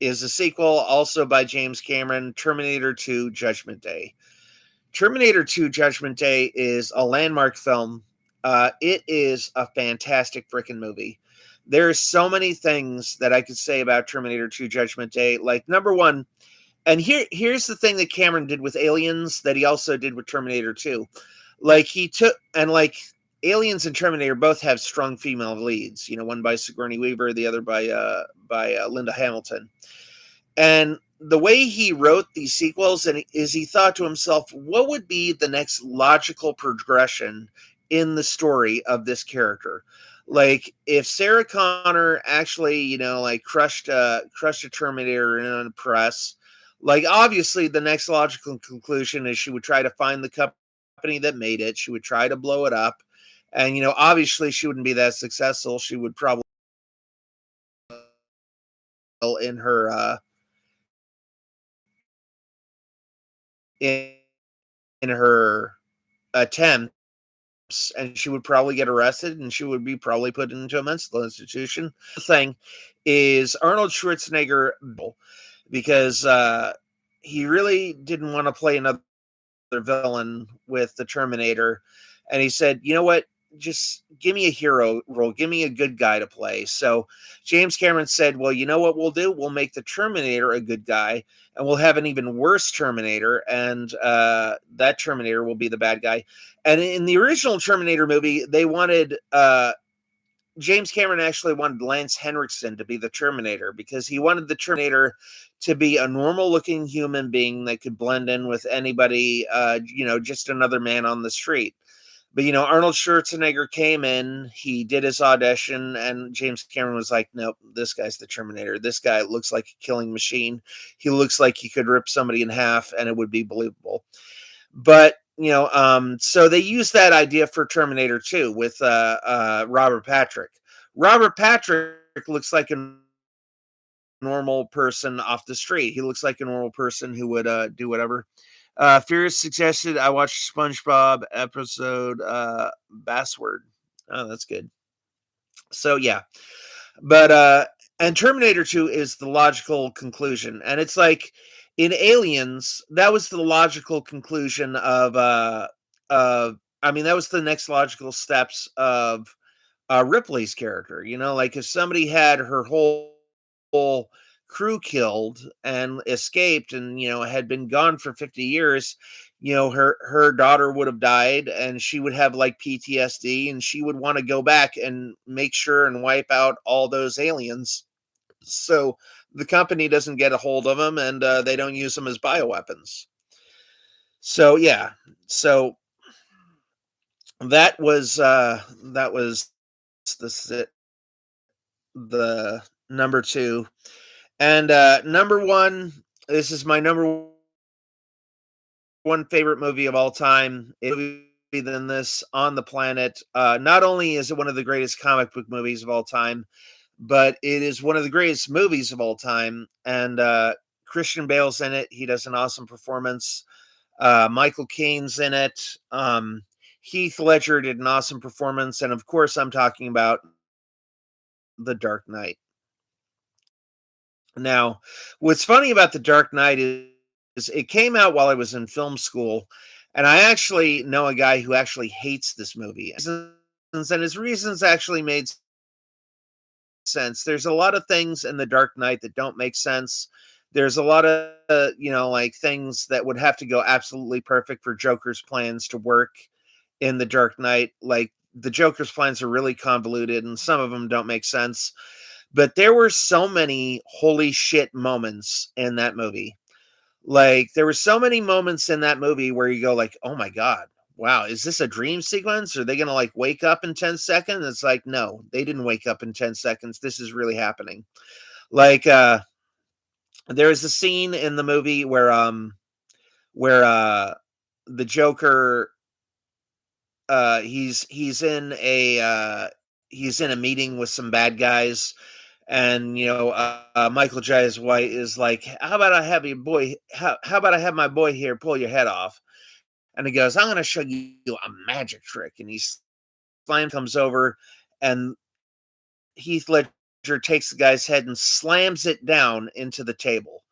a sequel, also by James Cameron, Terminator 2: Judgment Day. Terminator 2: Judgment Day is a landmark film. It is a fantastic freaking movie. There's so many things that I could say about Terminator 2: Judgment Day. Like number one, and here's the thing that Cameron did with Aliens that he also did with Terminator 2. Like he took and like Aliens and Terminator both have strong female leads. You know, one by Sigourney Weaver, the other by Linda Hamilton. And the way he wrote these sequels and is he thought to himself, what would be the next logical progression in the story of this character? Like if Sarah Connor actually, you know, like crushed a Terminator in a press, like obviously the next logical conclusion is she would try to find the company that made it. She would try to blow it up. And you know, obviously she wouldn't be that successful. She would probably in her in in her attempts, and she would probably get arrested and she would be probably put into a mental institution. The thing is Arnold Schwarzenegger, because he really didn't want to play another villain with the Terminator, and he said, "You know what? Just give me a hero role. Give me a good guy to play." So James Cameron said, "Well, you know what we'll do? We'll make the Terminator a good guy, and we'll have an even worse Terminator, and that Terminator will be the bad guy." And in the original Terminator movie, they wanted James Cameron actually wanted Lance Henriksen to be the Terminator because he wanted the Terminator to be a normal looking human being that could blend in with anybody, you know, just another man on the street. But, you know, Arnold Schwarzenegger came in, he did his audition, and James Cameron was like, nope, this guy's the Terminator. This guy looks like a killing machine. He looks like he could rip somebody in half and it would be believable. But you know, so they used that idea for Terminator 2 with Robert Patrick. Robert Patrick looks like a normal person off the street. He looks like a normal person who would do whatever. Fierce suggested I watched SpongeBob episode Bassword. Oh, that's good. So yeah, but and Terminator 2 is the logical conclusion. And it's like in Aliens, that was the logical conclusion of I mean, that was the next logical steps of Ripley's character. You know, like if somebody had her whole crew killed and escaped and you know had been gone for 50 years, you know, her daughter would have died and she would have like PTSD and she would want to go back and make sure and wipe out all those aliens so the company doesn't get a hold of them and they don't use them as bioweapons. So yeah, so that was the the number two. And number one, this is my number one favorite movie of all time. Than this on the planet. Not only is it one of the greatest comic book movies of all time, but it is one of the greatest movies of all time. And Christian Bale's in it. He does an awesome performance. Michael Caine's in it. Heath Ledger did an awesome performance. And of course, I'm talking about The Dark Knight. Now, what's funny about The Dark Knight is it came out while I was in film school, and I actually know a guy who actually hates this movie. And his reasons actually made sense. There's a lot of things in The Dark Knight that don't make sense. There's a lot of, like things that would have to go absolutely perfect for Joker's plans to work in The Dark Knight. Like the Joker's plans are really convoluted and some of them don't make sense. But there were so many holy shit moments in that movie. Like there were so many moments in that movie where you go like, "Oh my god. Wow, is this a dream sequence? Are they going to like wake up in 10 seconds?" It's like, "No, they didn't wake up in 10 seconds. This is really happening." Like there is a scene in the movie where the Joker he's in a meeting with some bad guys, and Michael Jai's White is like, how about I have your boy how about I have my boy here pull your head off? And he goes, I'm gonna show you a magic trick. And he slime comes over, and Heath Ledger takes the guy's head and slams it down into the table.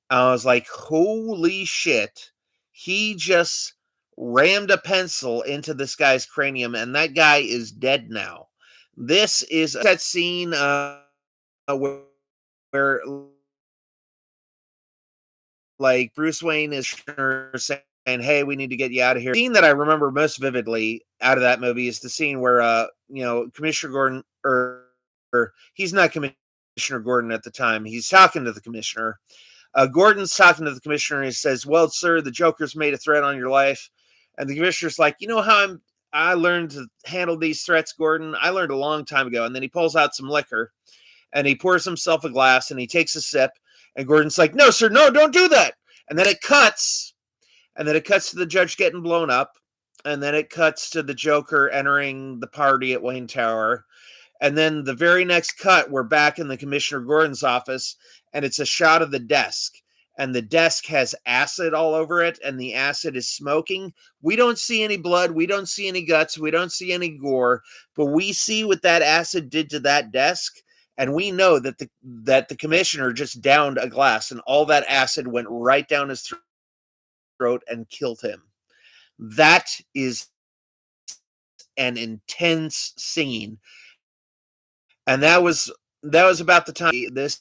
I was like, holy shit. He just rammed a pencil into this guy's cranium, and that guy is dead now. This is that scene where like Bruce Wayne is saying, "Hey, we need to get you out of here." The scene that I remember most vividly out of that movie is the scene where Commissioner Gordon, or he's not Commissioner Gordon at the time. He's talking to the commissioner. Gordon's talking to the commissioner, and he says, "Well, sir, the Joker's made a threat on your life." And the commissioner's like, "You know how I learned to handle these threats, Gordon? I learned a long time ago." And then he pulls out some liquor, and he pours himself a glass, and he takes a sip. And Gordon's like, "No, sir, no, don't do that." And then it cuts. And then it cuts to the judge getting blown up. And then it cuts to the Joker entering the party at Wayne Tower. And then the very next cut, we're back in the Commissioner Gordon's office, and it's a shot of the desk. And the desk has acid all over it, and the acid is smoking. We don't see any blood. We don't see any guts. We don't see any gore. But we see what that acid did to that desk. And we know that the commissioner just downed a glass, and all that acid went right down his throat and killed him. That is an intense scene. And that was about the time this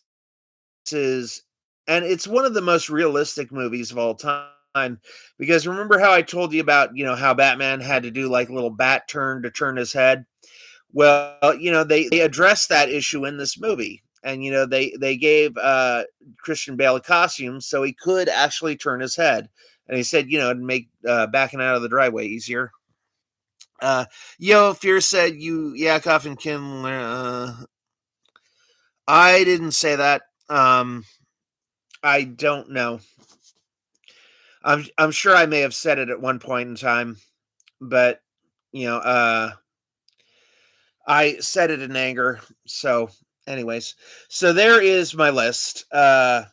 is, and it's one of the most realistic movies of all time, because remember how I told you about, how Batman had to do like a little bat turn to turn his head? Well, they addressed that issue in this movie, and they gave Christian Bale a costume so he could actually turn his head, and he said, it'd make backing out of the driveway easier. Fear said you Yakov and Kim. I didn't say that. I don't know. I'm sure I may have said it at one point in time, but I said it in anger. So, anyways, so there is my list. Iron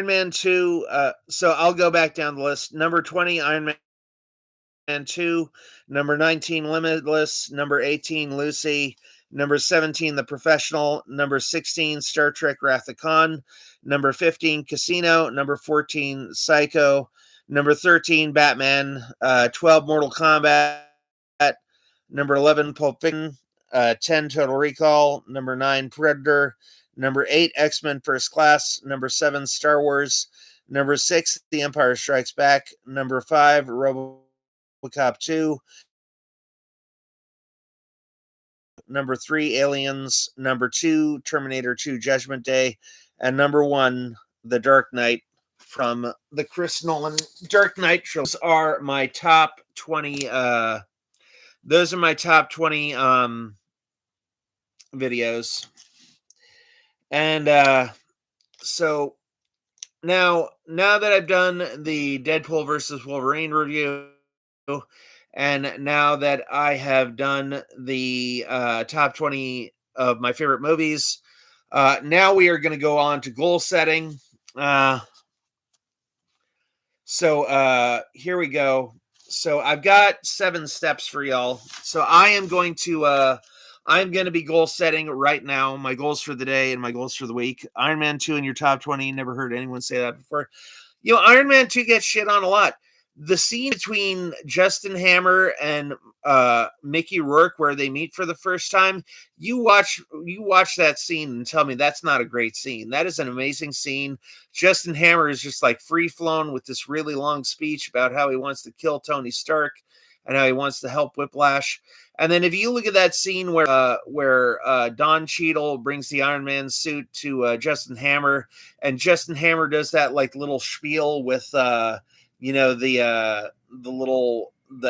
Man 2. So I'll go back down the list. Number 20, Iron Man 2. Number 19, Limitless. Number 18, Lucy. Number 17, The Professional. Number 16, Star Trek Wrath of Khan. Number 15, Casino. Number 14, Psycho. Number 13, Batman. 12, Mortal Kombat. Number 11, Pulp Fiction. 10, Total Recall. Number 9, Predator. Number 8, X-Men First Class. Number 7, Star Wars. Number 6, The Empire Strikes Back. Number 5, RoboCop 2. Number 3, Aliens. Number 2, Terminator 2, Judgment Day. And number 1, The Dark Knight from the Chris Nolan Dark Knight trilogy. Those are my top 20. Those are my top 20 videos. And so now that I've done the Deadpool versus Wolverine review, and now that I have done the top 20 of my favorite movies, now we are going to go on to goal setting. So here we go. So I've got 7 steps for y'all. So I'm going to be goal setting right now. My goals for the day and my goals for the week. Iron Man 2 in your top 20. Never heard anyone say that before. Iron Man 2 gets shit on a lot. The scene between Justin Hammer and Mickey Rourke, where they meet for the first time, you watch that scene and tell me that's not a great scene. That is an amazing scene. Justin Hammer is just like free flown with this really long speech about how he wants to kill Tony Stark and how he wants to help Whiplash. And then if you look at that scene where Don Cheadle brings the Iron Man suit to Justin Hammer, and Justin Hammer does that like little spiel with the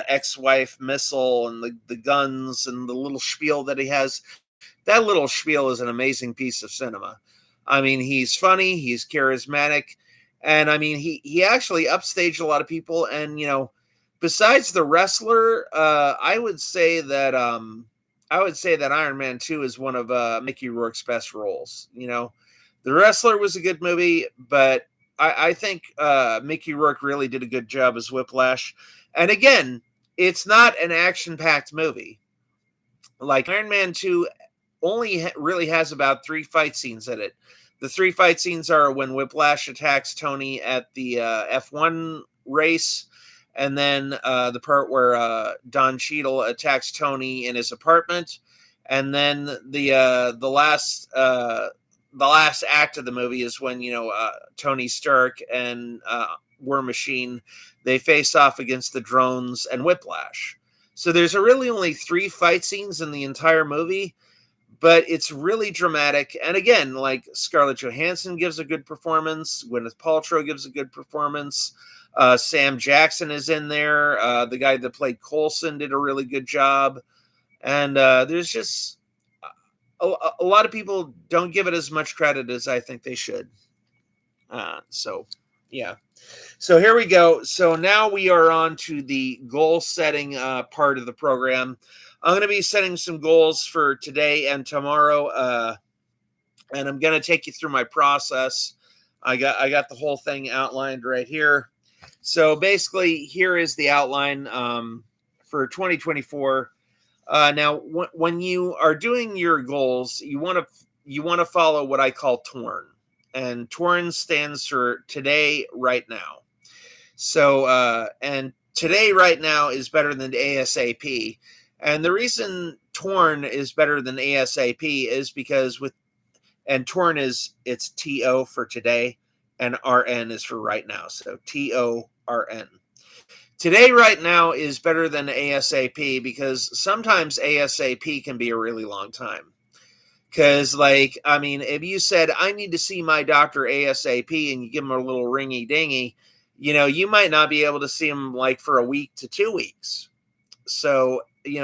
ex-wife missile and the guns and the little spiel that he has. That little spiel is an amazing piece of cinema. I mean, he's funny, he's charismatic, and I mean, he actually upstaged a lot of people. And besides the wrestler, I would say that Iron Man 2 is one of Mickey Rourke's best roles. The wrestler was a good movie, but I think Mickey Rourke really did a good job as Whiplash. And again, it's not an action-packed movie. Like Iron Man 2 only really has about 3 fight scenes in it. The 3 fight scenes are when Whiplash attacks Tony at the F1 race, and then the part where Don Cheadle attacks Tony in his apartment, and then the last act of the movie is when Tony Stark and War Machine, they face off against the drones and Whiplash. So there's really only 3 fight scenes in the entire movie, but it's really dramatic. And again, like Scarlett Johansson gives a good performance, Gwyneth Paltrow gives a good performance, Sam Jackson is in there, the guy that played Coulson did a really good job, and there's just a lot of people don't give it as much credit as I think they should. So, yeah. So here we go. So now we are on to the goal setting part of the program. I'm going to be setting some goals for today and tomorrow, and I'm going to take you through my process. I got the whole thing outlined right here. So basically, here is the outline for 2024. Now, when you are doing your goals, you want to follow what I call TORN, and TORN stands for today, right now. So, and today, right now, is better than ASAP, and the reason TORN is better than ASAP is because TORN it's TO for today, and RN is for right now. So TORN. Today, right now, is better than ASAP because sometimes ASAP can be a really long time. Because, if you said, I need to see my doctor ASAP, and you give him a little ringy dingy, you might not be able to see him for a week to 2 weeks. So,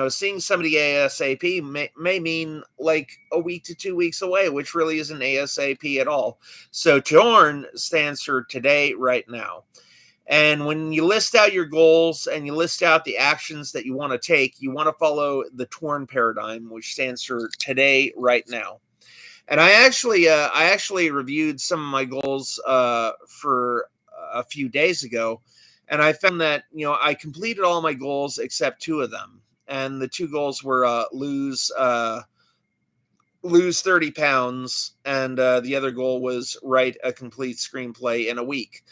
seeing somebody ASAP may mean a week to 2 weeks away, which really isn't ASAP at all. So, TORN stands for today, right now. And when you list out your goals and you list out the actions that you want to take, you want to follow the TORN paradigm, which stands for today, right now. And I actually reviewed some of my goals for a few days ago, and I found that I completed all my goals except 2 of them. And the 2 goals were lose 30 pounds, and the other goal was write a complete screenplay in a week.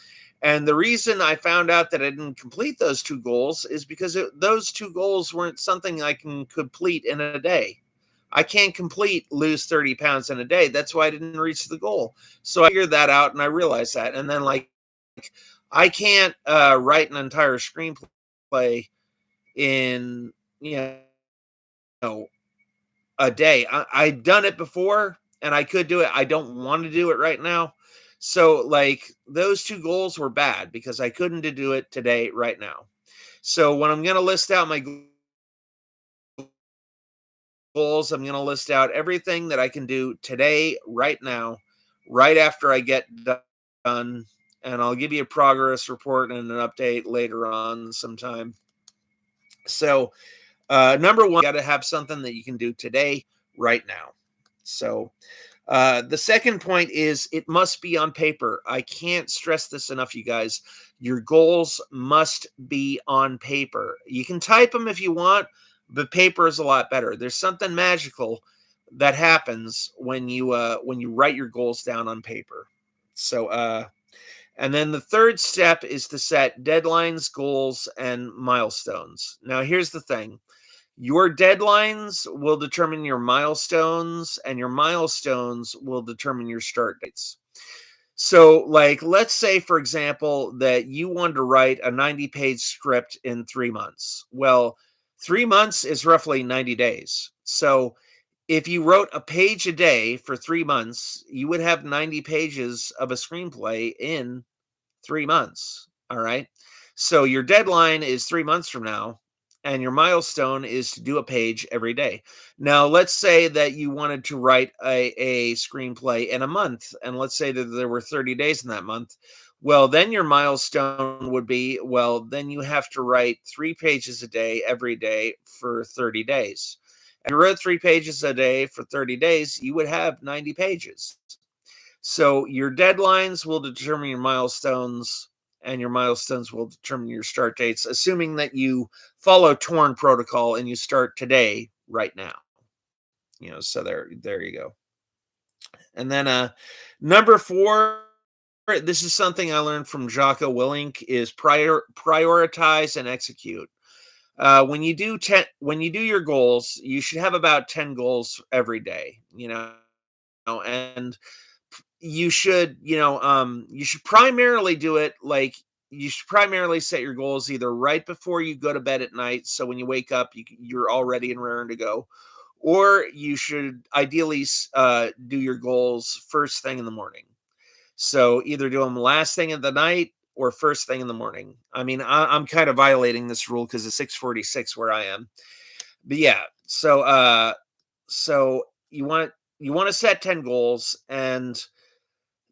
And the reason I found out that I didn't complete those 2 goals is because those 2 goals weren't something I can complete in a day. I can't complete lose 30 pounds in a day. That's why I didn't reach the goal. So I figured that out, and I realized that. And then, I can't write an entire screenplay in, a day. I've done it before, and I could do it. I don't want to do it right now. So, those 2 goals were bad because I couldn't do it today, right now. So, when I'm going to list out my goals, I'm going to list out everything that I can do today, right now, right after I get done. And I'll give you a progress report and an update later on sometime. So, number 1, you got to have something that you can do today, right now. So, the second point is it must be on paper. I can't stress this enough, you guys. Your goals must be on paper. You can type them if you want, but paper is a lot better. There's something magical that happens when you write your goals down on paper. So, And then the third step is to set deadlines, goals, and milestones. Now, here's the thing: your deadlines will determine your milestones, and your milestones will determine your start dates. So, like, let's say, for example, that you wanted to write a 90-page script in 3 months. Well, 3 months is roughly 90 days. So, if you wrote a page a day for 3 months, you would have 90 pages of a screenplay in 3 months. All right. So your deadline is 3 months from now, and your milestone is to do a page every day. Now, let's say that you wanted to write a screenplay in a month, and let's say that there were 30 days in that month. Well, then your milestone would be, well, then you have to write 3 pages a day every day for 30 days. And you wrote 3 pages a day for 30 days, you would have 90 pages. So your deadlines will determine your milestones, and your milestones will determine your start dates, assuming that you follow Torn protocol and you start today, right now. So there you go. And then number 4, this is something I learned from Jocko Willink, is prioritize and execute. When you do your goals, you should have about 10 goals every day, and you should primarily do it like you should primarily set your goals either right before you go to bed at night, so when you wake up you're all ready and raring to go, or you should ideally do your goals first thing in the morning. So either do them last thing of the night or first thing in the morning. I mean, I'm kind of violating this rule because it's 6:46 where I am, but yeah. So you want to set 10 goals, and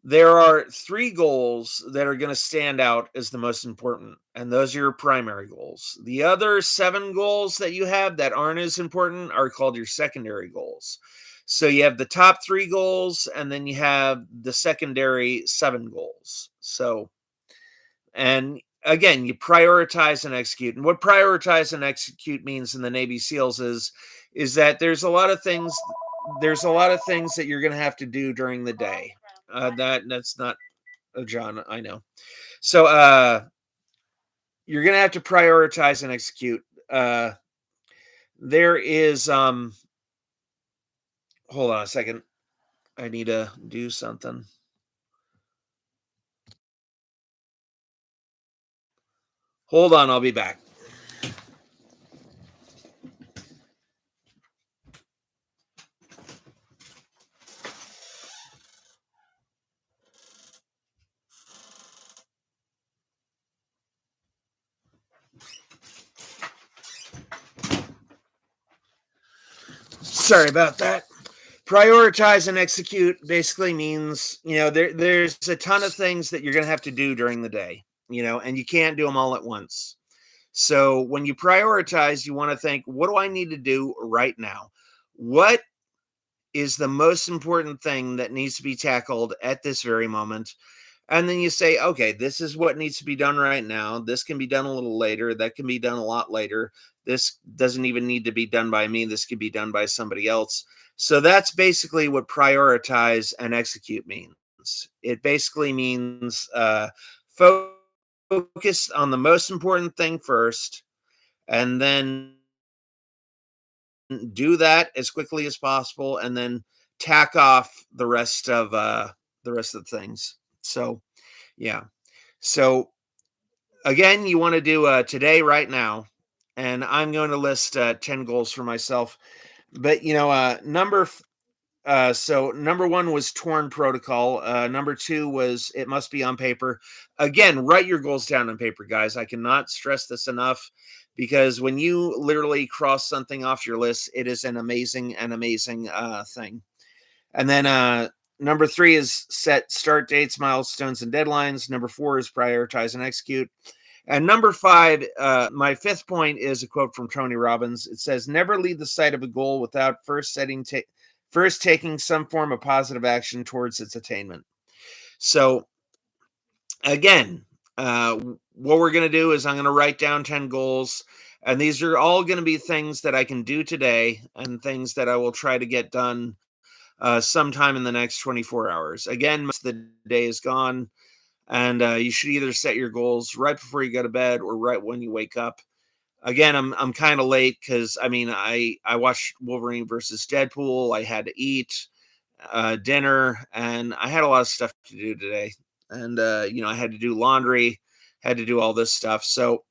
there are 3 goals that are going to stand out as the most important, and those are your primary goals. The other 7 goals that you have that aren't as important are called your secondary goals. So you have the top 3 goals, and then you have the secondary 7 goals. So, and again, you prioritize and execute. And what prioritize and execute means in the Navy SEALs is that there's a lot of things that you're going to have to do during the day. That's not John, I know. So you're going to have to prioritize and execute. There is hold on a second. I need to do something. Hold on, I'll be back. Sorry about that. Prioritize and execute basically means, there's a ton of things that you're going to have to do during the day, and you can't do them all at once. So when you prioritize, you want to think, what do I need to do right now? What is the most important thing that needs to be tackled at this very moment? And then you say, okay, this is what needs to be done right now. This can be done a little later. That can be done a lot later. This doesn't even need to be done by me. This could be done by somebody else. So that's basically what prioritize and execute means. It basically means focus on the most important thing first, and then do that as quickly as possible, and then tack off the rest of the things. So yeah. So again, you want to do today, right now, and I'm going to list 10 goals for myself. But so number 1 was Torn protocol. Number 2 was it must be on paper. Again, write your goals down on paper, guys. I cannot stress this enough, because when you literally cross something off your list, it is an amazing thing. And then number 3 is set start dates, milestones, and deadlines. Number 4 is prioritize and execute. And number 5, my 5th point is a quote from Tony Robbins. It says, "Never leave the sight of a goal without first taking some form of positive action towards its attainment." So again, what we're going to do is I'm going to write down 10 goals, and these are all going to be things that I can do today and things that I will try to get done sometime in the next 24 hours. Again, most of the day is gone. and you should either set your goals right before you go to bed or right when you wake up. Again, I'm kind of late because I mean I watched Wolverine versus Deadpool. I had to eat dinner, and I had a lot of stuff to do today. And I had to do laundry, had to do all this stuff. So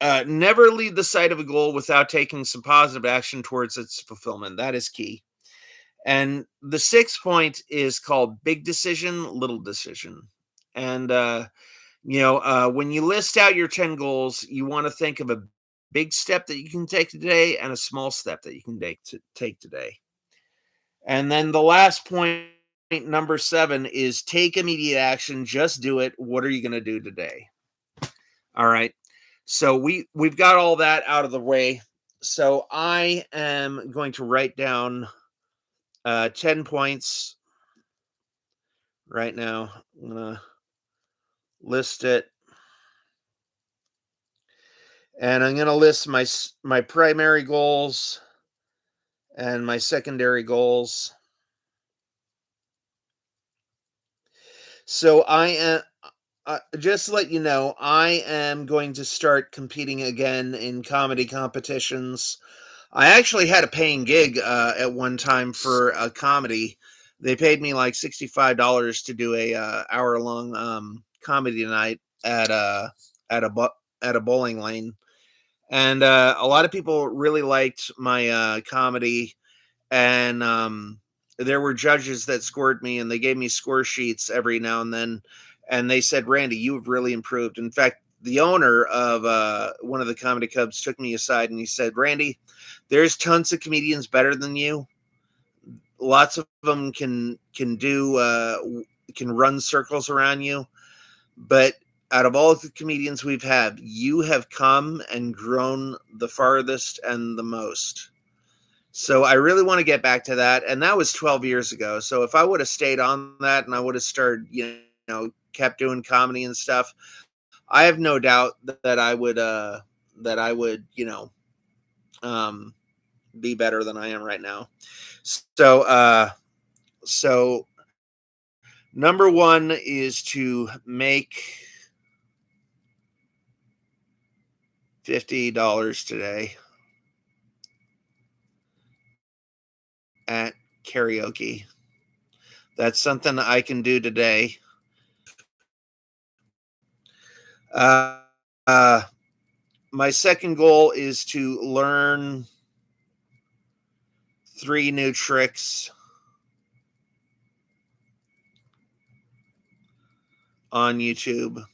never leave the sight of a goal without taking some positive action towards its fulfillment. That is key. And the sixth point is called big decision, little decision. And when you list out your 10 goals, you want to think of a big step that you can take today and a small step that you can take today. And then the last point, number 7, is take immediate action. Just do it. What are you going to do today? All right. So we've got all that out of the way. So I am going to write down 10 points right now. I'm going to list it. And I'm going to list my primary goals and my secondary goals. So I am just to let you know, I am going to start competing again in comedy competitions. I actually had a paying gig at one time for a comedy. They paid me like $65 to do a hour long comedy night at a at a bowling lane, and a lot of people really liked my comedy. And there were judges that scored me, and they gave me score sheets every now and then, and they said, Randy, you have really improved. In fact, the owner of one of the comedy clubs took me aside and he said, Randy, there's tons of comedians better than you. Lots of them can run circles around you, but out of all the comedians we've had, you have come and grown the farthest and the most. So I really want to get back to that. And that was 12 years ago. So if I would have stayed on that and I would have started, kept doing comedy and stuff, I have no doubt that I would, um, be better than I am right now. So, so number 1 is to make $50 today at karaoke. That's something I can do today. Uh, uh, my second goal is to learn 3 new tricks on YouTube.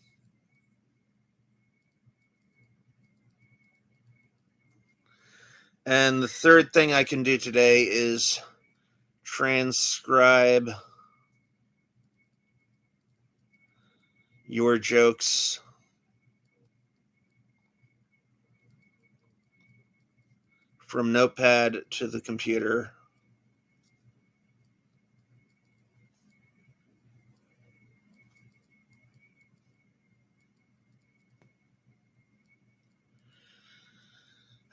And the third thing I can do today is transcribe your jokes from Notepad to the computer.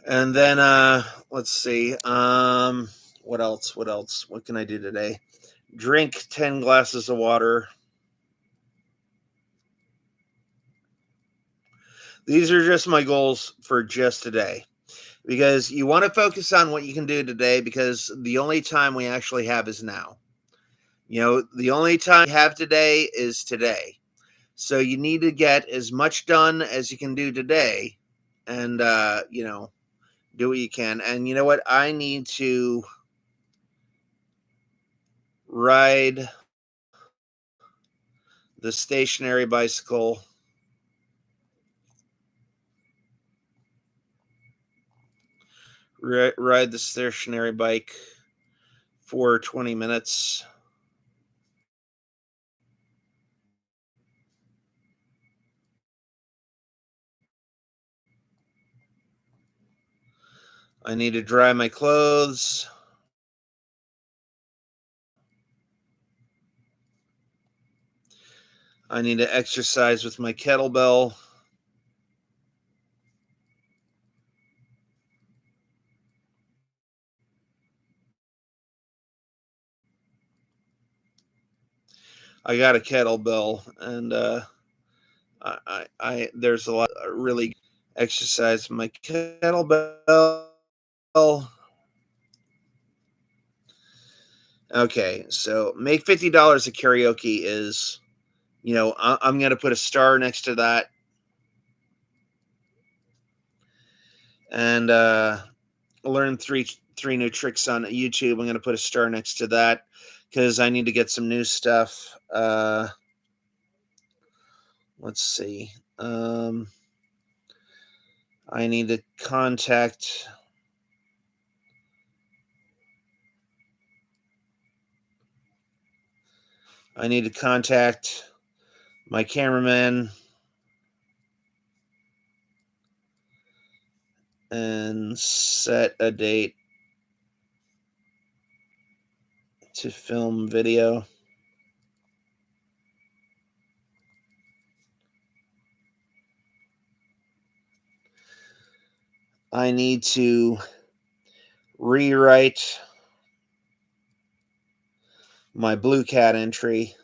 And then let's see. What else? What else? What can I do today? Drink 10 glasses of water. These are just my goals for just today. Because you want to focus on what you can do today, because the only time we actually have is now. The only time we have today is today. So you need to get as much done as you can do today, and do what you can. And you know what? I need to ride the stationary bicycle ride the stationary bike for 20 minutes. I need to dry my clothes. I need to exercise with my kettlebell. I got a kettlebell, and I there's a lot of really exercise my kettlebell. Okay, so make $50 at karaoke is, I'm gonna put a star next to that, and learn three new tricks on YouTube. I'm gonna put a star next to that because I need to get some new stuff. Let's see. I need to contact. I need to contact my cameraman and set a date to film video. I need to rewrite my Blue Cat entry.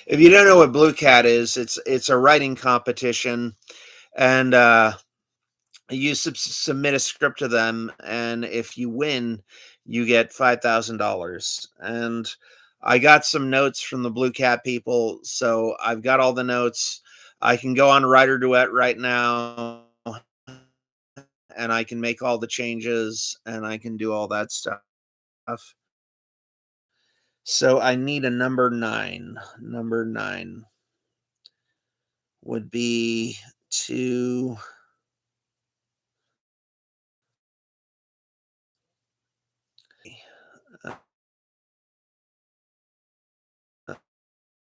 If you don't know what Blue Cat is, it's a writing competition, and you submit a script to them, and if you win, you get $5,000. And I got some notes from the Blue Cat people, so I've got all the notes. I can go on Writer Duet right now, and I can make all the changes, and I can do all that stuff. So I need a number 9. Number 9 would be to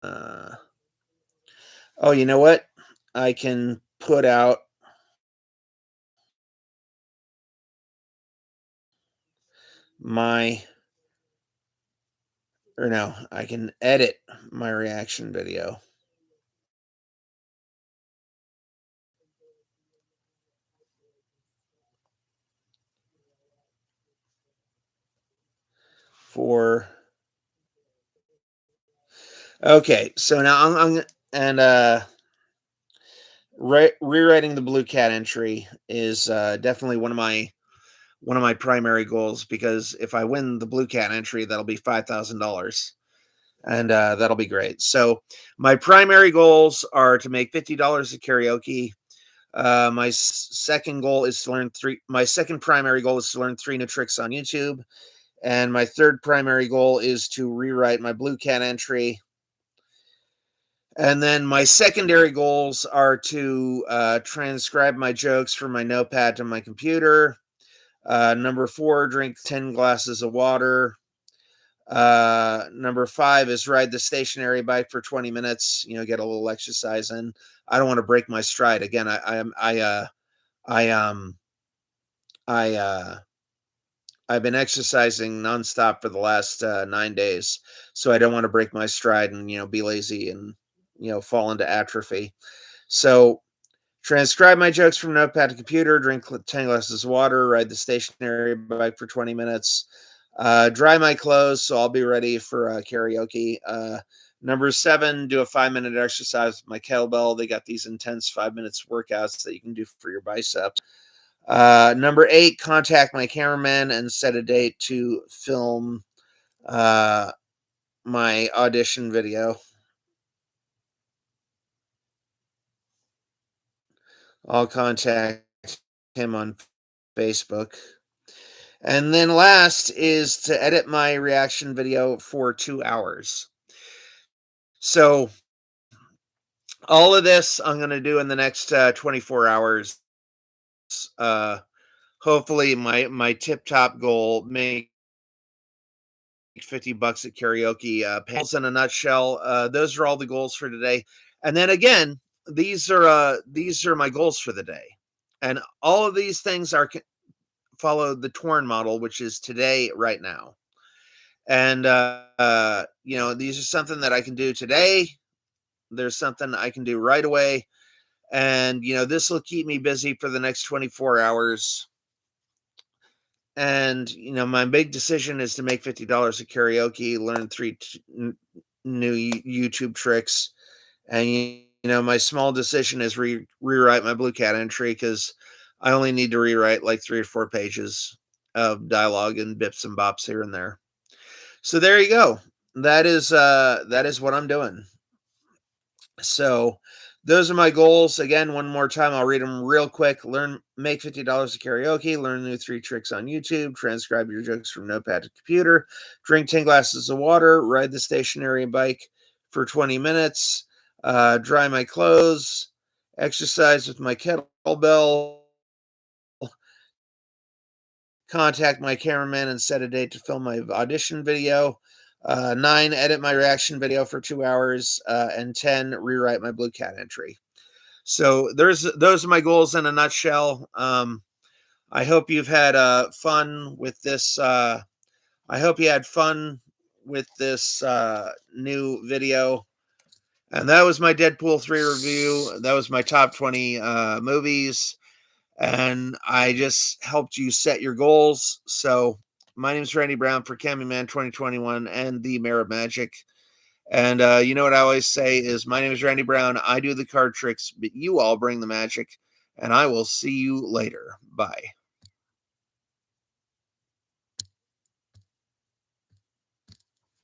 uh, oh, you know what? I can put out my, or no, I can edit my reaction video for, okay, so now I'm and rewriting the Blue Cat entry is definitely one of my primary goals, because if I win the Blue Cat entry, that'll be $5,000, and that'll be great. So my primary goals are to make $50 at karaoke. My second goal is to learn three. My second primary goal is to learn 3 new tricks on YouTube, and my third primary goal is to rewrite my Blue Cat entry. And then my secondary goals are to transcribe my jokes from my notepad to my computer. Number 4, drink 10 glasses of water. Number 5 is ride the stationary bike for 20 minutes. Get a little exercise in. I don't want to break my stride again. I've been exercising nonstop for the last 9 days, so I don't want to break my stride and be lazy and fall into atrophy. So transcribe my jokes from notepad to computer, drink 10 glasses of water, ride the stationary bike for 20 minutes, dry my clothes so I'll be ready for karaoke. Number 7, do a 5-minute exercise with my kettlebell. They got these intense 5 minutes workouts that you can do for your biceps. Number 8, contact my cameraman and set a date to film my audition video. I'll contact him on Facebook. And then last is to edit my reaction video for 2 hours. So all of this I'm going to do in the next 24 hours. Uh, Hopefully my tip top goal, make $50 at karaoke. Panels in a nutshell. Those are all the goals for today. And then again, these are my goals for the day. And all of these things follow the Torn model, which is today, right now. And these are something that I can do today. There's something I can do right away, And, this will keep me busy for the next 24 hours. And, my big decision is to make $50 at karaoke, learn new YouTube tricks. And, my small decision is rewrite my Blue Cat entry, because I only need to rewrite like 3 or 4 pages of dialogue and bips and bops here and there. So there you go. That is what I'm doing. So those are my goals. Again, one more time, I'll read them real quick. Make $50 at karaoke, learn new 3 tricks on YouTube, transcribe your jokes from notepad to computer, drink 10 glasses of water, ride the stationary bike for 20 minutes, dry my clothes, exercise with my kettlebell, contact my cameraman and set a date to film my audition video. 9, edit my reaction video for 2 hours, and 10, rewrite my Blue Cat entry. So those are my goals in a nutshell. I hope you've had fun with this. I hope you had fun with this new video. And that was my Deadpool 3 review. That was my top 20 movies. And I just helped you set your goals. So my name is Randy Brown for Cammy Man 2021 and the Mayor of Magic. And you know what I always say is, my name is Randy Brown. I do the card tricks, but you all bring the magic. And I will see you later. Bye.